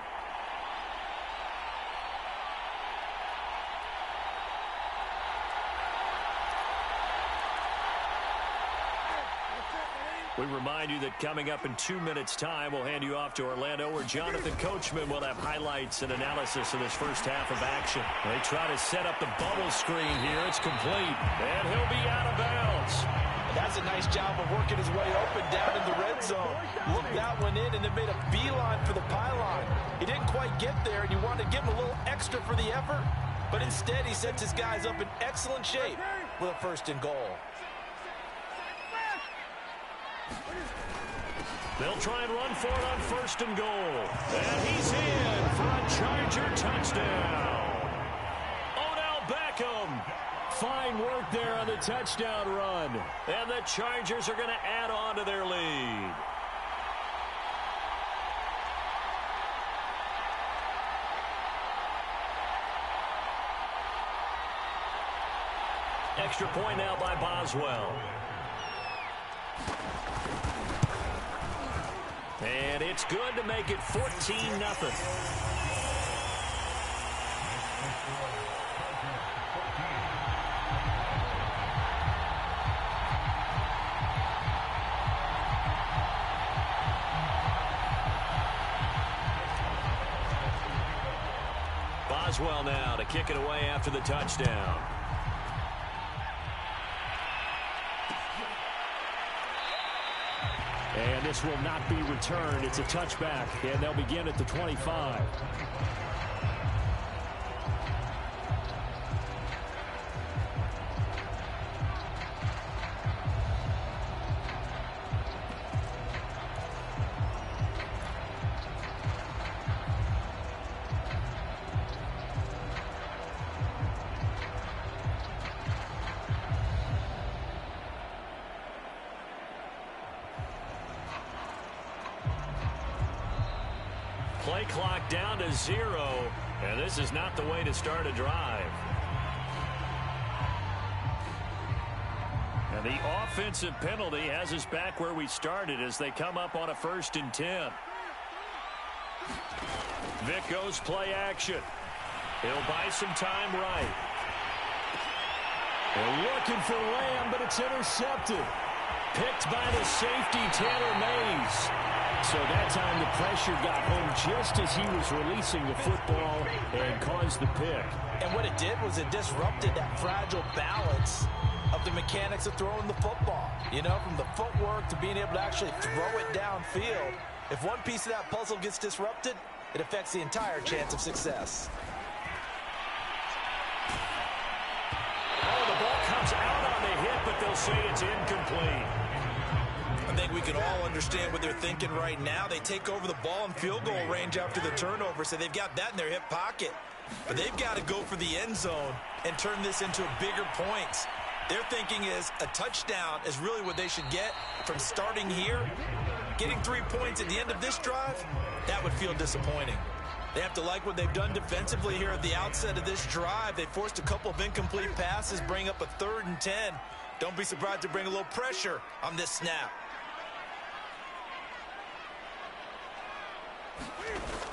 We remind you that coming up in 2 minutes' time, we'll hand you off to Orlando, where Jonathan Coachman will have highlights and analysis of this first half of action. They try to set up the bubble screen here. It's complete, and he'll be out of bounds. That's a nice job of working his way open down in the red zone. Looked that one in and then made a beeline for the pylon. He didn't quite get there, and you wanted to give him a little extra for the effort, but instead he sets his guys up in excellent shape with a first and goal. They'll try and run for it on first and goal. And he's in for a Charger touchdown. Odell Beckham. Fine work there on the touchdown run. And the Chargers are going to add on to their lead. Extra point now by Boswell. And it's good to make it 14-0. Boswell now to kick it away after the touchdown. And this will not be returned. It's a touchback, and they'll begin at the 25. Play clock down to 0, and this is not the way to start a drive. And the offensive penalty has us back where we started as they come up on a 1st and 10. Vic goes play action. He'll buy some time right. They're looking for Lamb, but it's intercepted. Picked by the safety, Taylor Mays. So that time the pressure got home just as he was releasing the football and caused the pick. And what it did was it disrupted that fragile balance of the mechanics of throwing the football. You know, from the footwork to being able to actually throw it downfield. If one piece of that puzzle gets disrupted, it affects the entire chance of success. Oh, the ball comes out on the hit, but they'll say it's incomplete. I think we can all understand what they're thinking right now. They take over the ball in field goal range after the turnover, so they've got that in their hip pocket. But they've got to go for the end zone and turn this into bigger points. Their thinking is a touchdown is really what they should get from starting here. Getting 3 points at the end of this drive, that would feel disappointing. They have to like what they've done defensively here at the outset of this drive. They forced a couple of incomplete passes, bring up a 3rd and 10. Don't be surprised to bring a little pressure on this snap.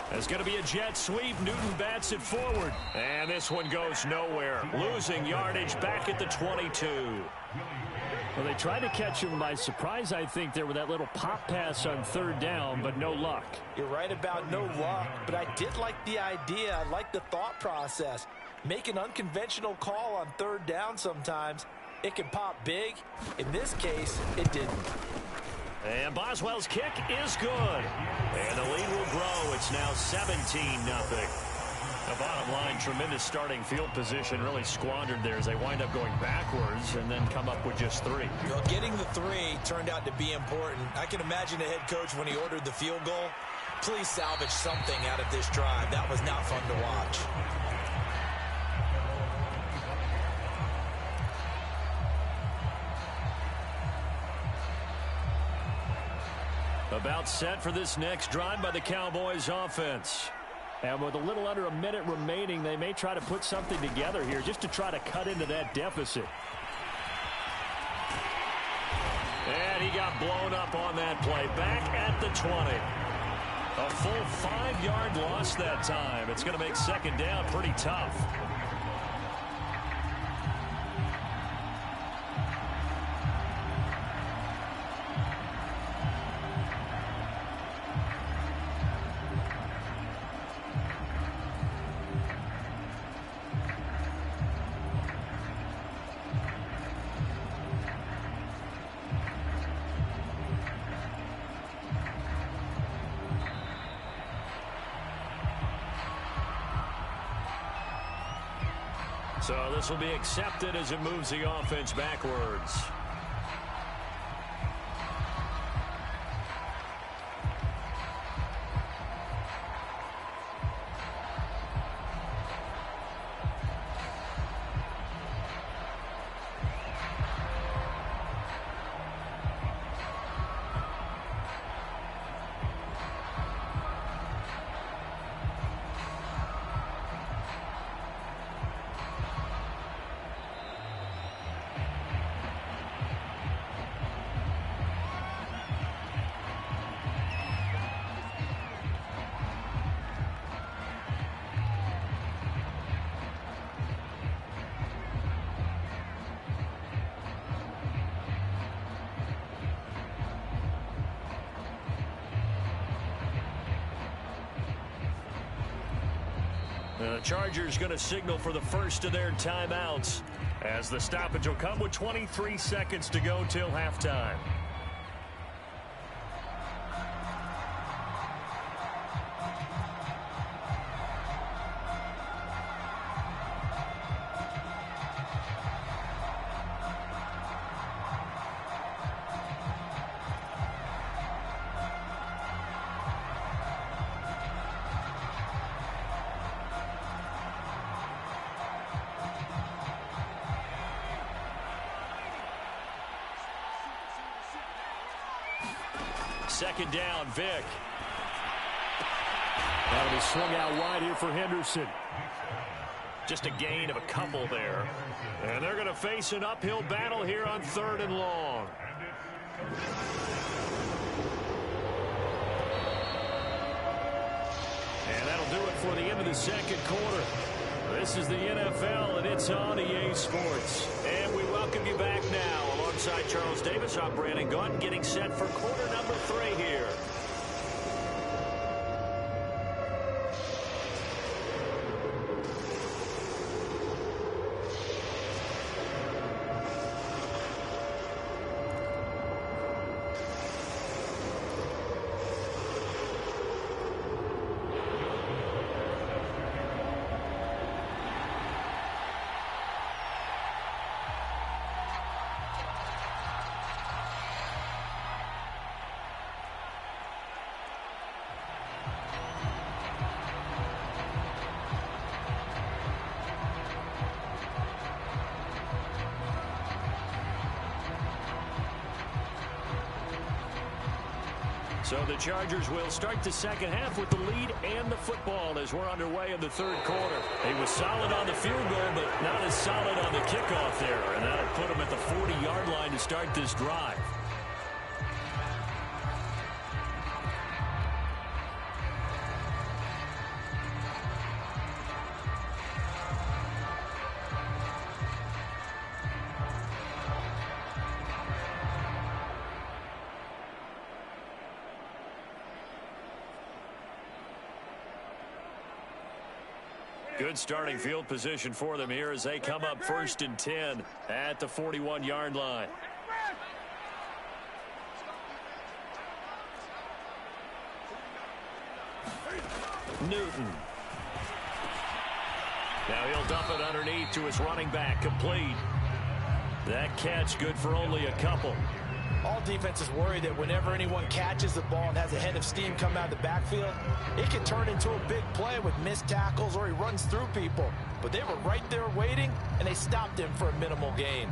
There's going to be a jet sweep. Newton bats it forward. And this one goes nowhere. Losing yardage back at the 22. Well, they tried to catch him by surprise, I think, there with that little pop pass on 3rd down, but no luck. You're right about no luck, but I did like the idea. I like the thought process. Make an unconventional call on 3rd down sometimes. It can pop big. In this case, it didn't. And Boswell's kick is good. And the lead will grow. It's now 17-0. The bottom line, tremendous starting field position, really squandered there as they wind up going backwards and then come up with just 3. You know, getting the 3 turned out to be important. I can imagine the head coach when he ordered the field goal. Please salvage something out of this drive. That was not fun to watch. About set for this next drive by the Cowboys offense. And with a little under a minute remaining, they may try to put something together here just to try to cut into that deficit. And he got blown up on that play. Back at the 20. A full 5-yard loss that time. It's going to make second down pretty tough. So this will be accepted as it moves the offense backwards. The Chargers going to signal for the first of their timeouts as the stoppage will come with 23 seconds to go till halftime. Second down, Vick. That'll be swung out wide here for Henderson. Just a gain of a couple there. And they're going to face an uphill battle here on 3rd and long. And that'll do it for the end of the second quarter. This is the NFL, and it's on EA Sports. And we welcome you back now. Alongside Charles Davis, I'm Brandon Gaudin, getting set for quarter number 3 here. So the Chargers will start the second half with the lead and the football as we're underway in the third quarter. He was solid on the field goal, but not as solid on the kickoff there. And that'll put him at the 40-yard line to start this drive. Good starting field position for them here as they come up 1st and 10 at the 41-yard line. Newton. Now he'll dump it underneath to his running back, complete. That catch good for only a couple. All defenses worry that whenever anyone catches the ball and has a head of steam come out of the backfield, it can turn into a big play with missed tackles or he runs through people. But they were right there waiting, and they stopped him for a minimal gain.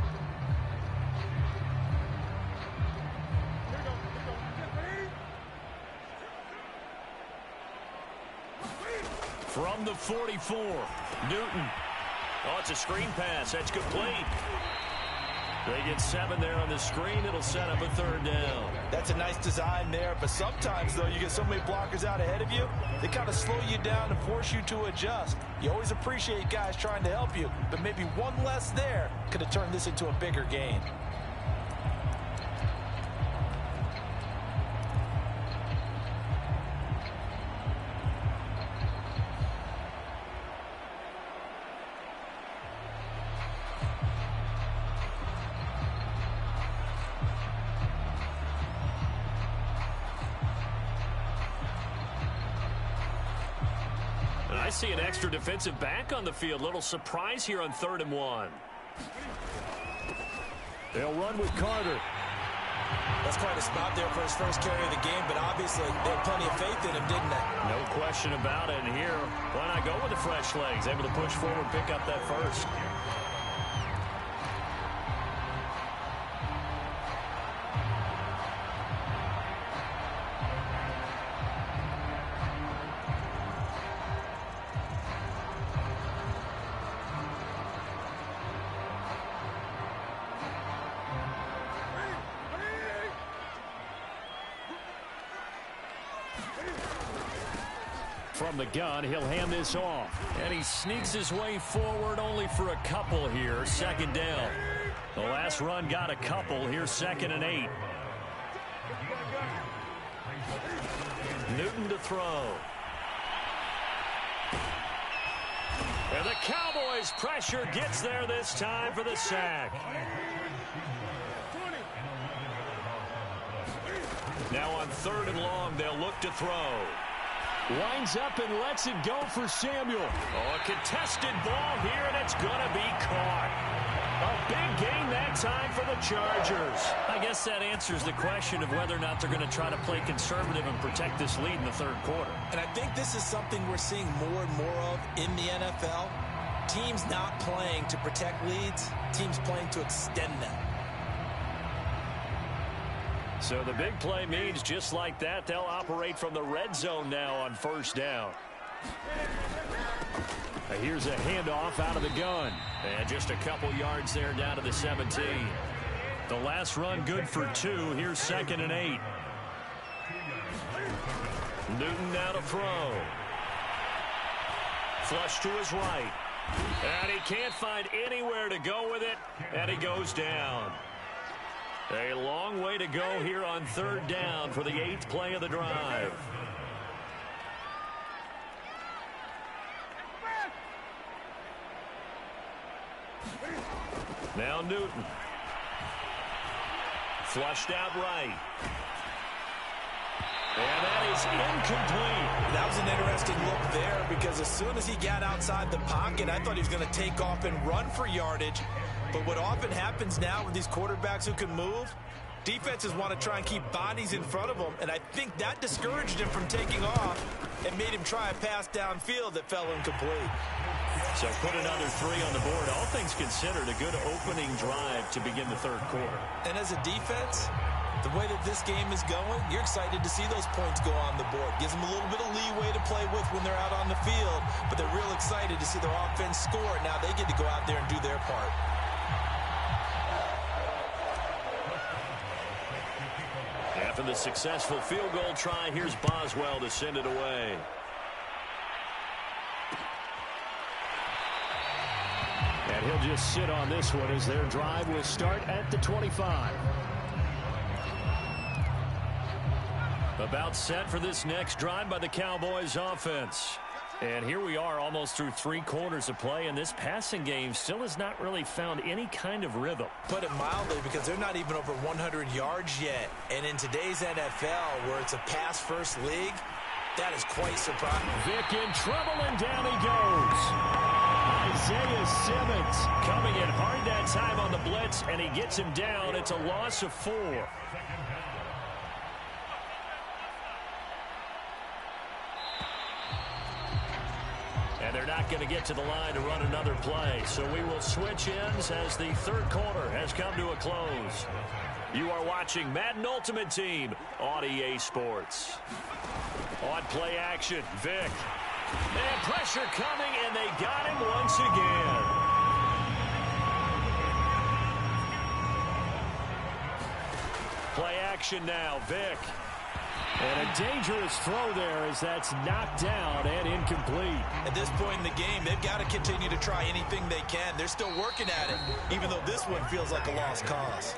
From the 44, Newton. Oh, it's a screen pass. That's complete. They get 7 there on the screen. It'll set up a 3rd down. That's a nice design there, but sometimes, though, you get so many blockers out ahead of you, they kind of slow you down and force you to adjust. You always appreciate guys trying to help you, but maybe one less there could have turned this into a bigger gain. I see an extra defensive back on the field. Little surprise here on 3rd and 1. They'll run with Carter. That's quite a spot there for his first carry of the game, but obviously they had plenty of faith in him, didn't they? No question about it. And here, why not go with the fresh legs? Able to push forward, pick up that first. From the gun, he'll hand this off. And he sneaks his way forward only for a couple here. 2nd down. The last run got a couple. Here's 2nd and 8. Newton to throw. And the Cowboys' pressure gets there this time for the sack. Now on 3rd and long, they'll look to throw. Winds up and lets it go for Samuel. Oh, a contested ball here, and it's going to be caught. A big gain that time for the Chargers. I guess that answers the question of whether or not they're going to try to play conservative and protect this lead in the 3rd quarter. And I think this is something we're seeing more and more of in the NFL. Teams not playing to protect leads, teams playing to extend them. So the big play means just like that, they'll operate from the red zone now on 1st down. Here's a handoff out of the gun. And just a couple yards there down to the 17. The last run good for 2. Here's 2nd and 8. Newton now to throw. Flush to his right. And he can't find anywhere to go with it. And he goes down. A long way to go here on 3rd down for the 8th play of the drive. Now Newton. Flushed out right. And that is incomplete. That was an interesting look there because as soon as he got outside the pocket, I thought he was going to take off and run for yardage. But what often happens now with these quarterbacks who can move, defenses want to try and keep bodies in front of them, and I think that discouraged him from taking off and made him try a pass downfield that fell incomplete. So put another 3 on the board. All things considered, a good opening drive to begin the 3rd quarter. And as a defense, the way that this game is going, you're excited to see those points go on the board. Gives them a little bit of leeway to play with when they're out on the field, but they're real excited to see their offense score. Now they get to go out there and do their part. After the successful field goal try, here's Boswell to send it away. And he'll just sit on this one as their drive will start at the 25. About set for this next drive by the Cowboys offense. And here we are almost through 3 quarters of play, and this passing game still has not really found any kind of rhythm. Put it mildly, because they're not even over 100 yards yet. And in today's NFL, where it's a pass-first league, that is quite surprising. Vick in trouble, and down he goes. Isaiah Simmons coming in hard that time on the blitz, and he gets him down. It's a loss of 4. And they're not going to get to the line to run another play. So we will switch ends as the 3rd quarter has come to a close. You are watching Madden Ultimate Team on EA Sports. On play action, Vick And pressure coming, and they got him once again. Play action now, Vick. And a dangerous throw there as that's knocked down and incomplete. At this point in the game, they've got to continue to try anything they can. They're still working at it, even though this one feels like a lost cause.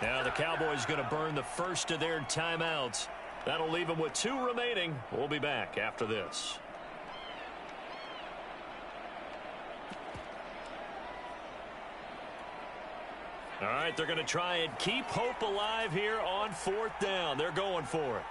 Now the Cowboys going to burn the first of their timeouts. That'll leave them with 2 remaining. We'll be back after this. All right, they're going to try and keep hope alive here on 4th down. They're going for it.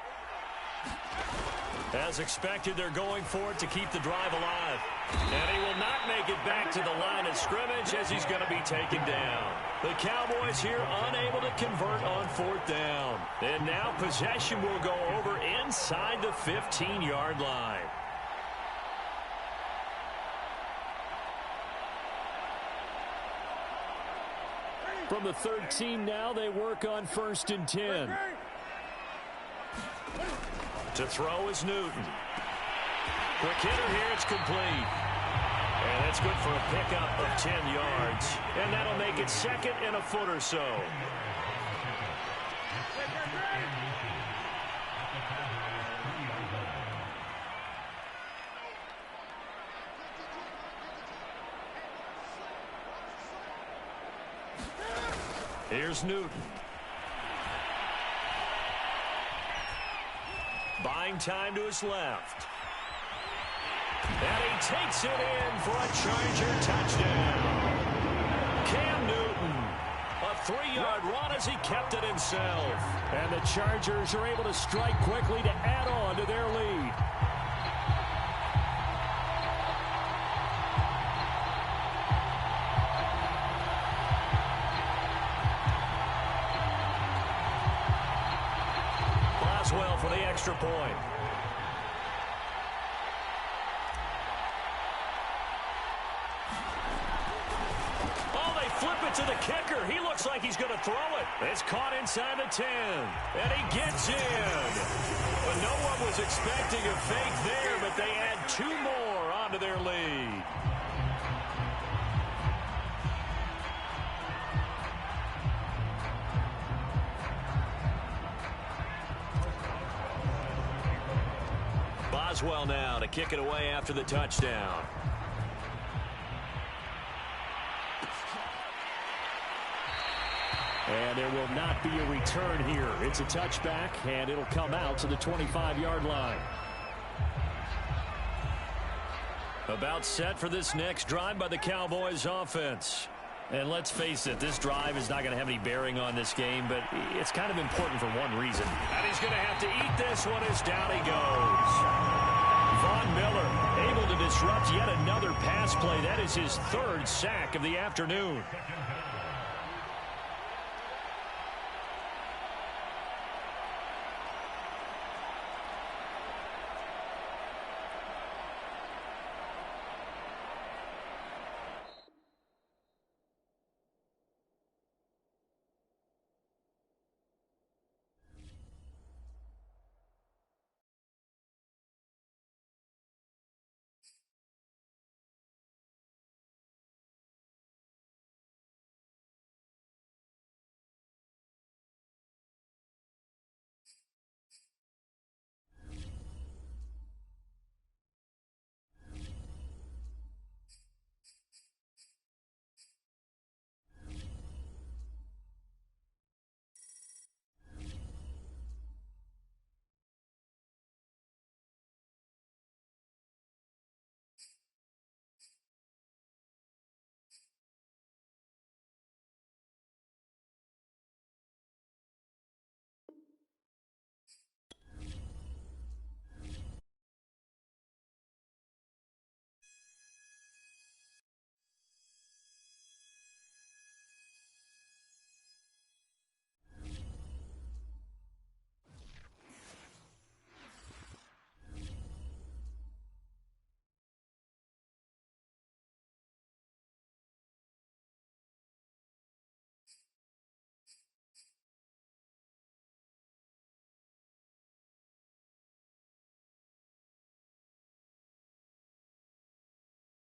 As expected, they're going for it to keep the drive alive. And he will not make it back to the line of scrimmage as he's going to be taken down. The Cowboys here unable to convert on 4th down. And now possession will go over inside the 15-yard line. From the 13 now, they work on 1st and 10. To throw is Newton. Quick hitter here, it's complete. And that's good for a pickup of 10 yards. And that'll make it 2nd and a foot or so. Here's Newton. Buying time to his left. And he takes it in for a Charger touchdown. Cam Newton, a 3-yard run as he kept it himself. And the Chargers are able to strike quickly to add on to their lead. Well for the extra point. Oh, they flip it to the kicker. He looks like he's going to throw it. It's caught inside the 10. And he gets in. But no one was expecting a fake there, but they add 2 more onto their lead. Boswell now to kick it away after the touchdown. And there will not be a return here. It's a touchback, and it'll come out to the 25-yard line. About set for this next drive by the Cowboys offense. And let's face it, this drive is not going to have any bearing on this game, but it's kind of important for one reason. And he's going to have to eat this one as down he goes. Von Miller able to disrupt yet another pass play. That is his 3rd sack of the afternoon.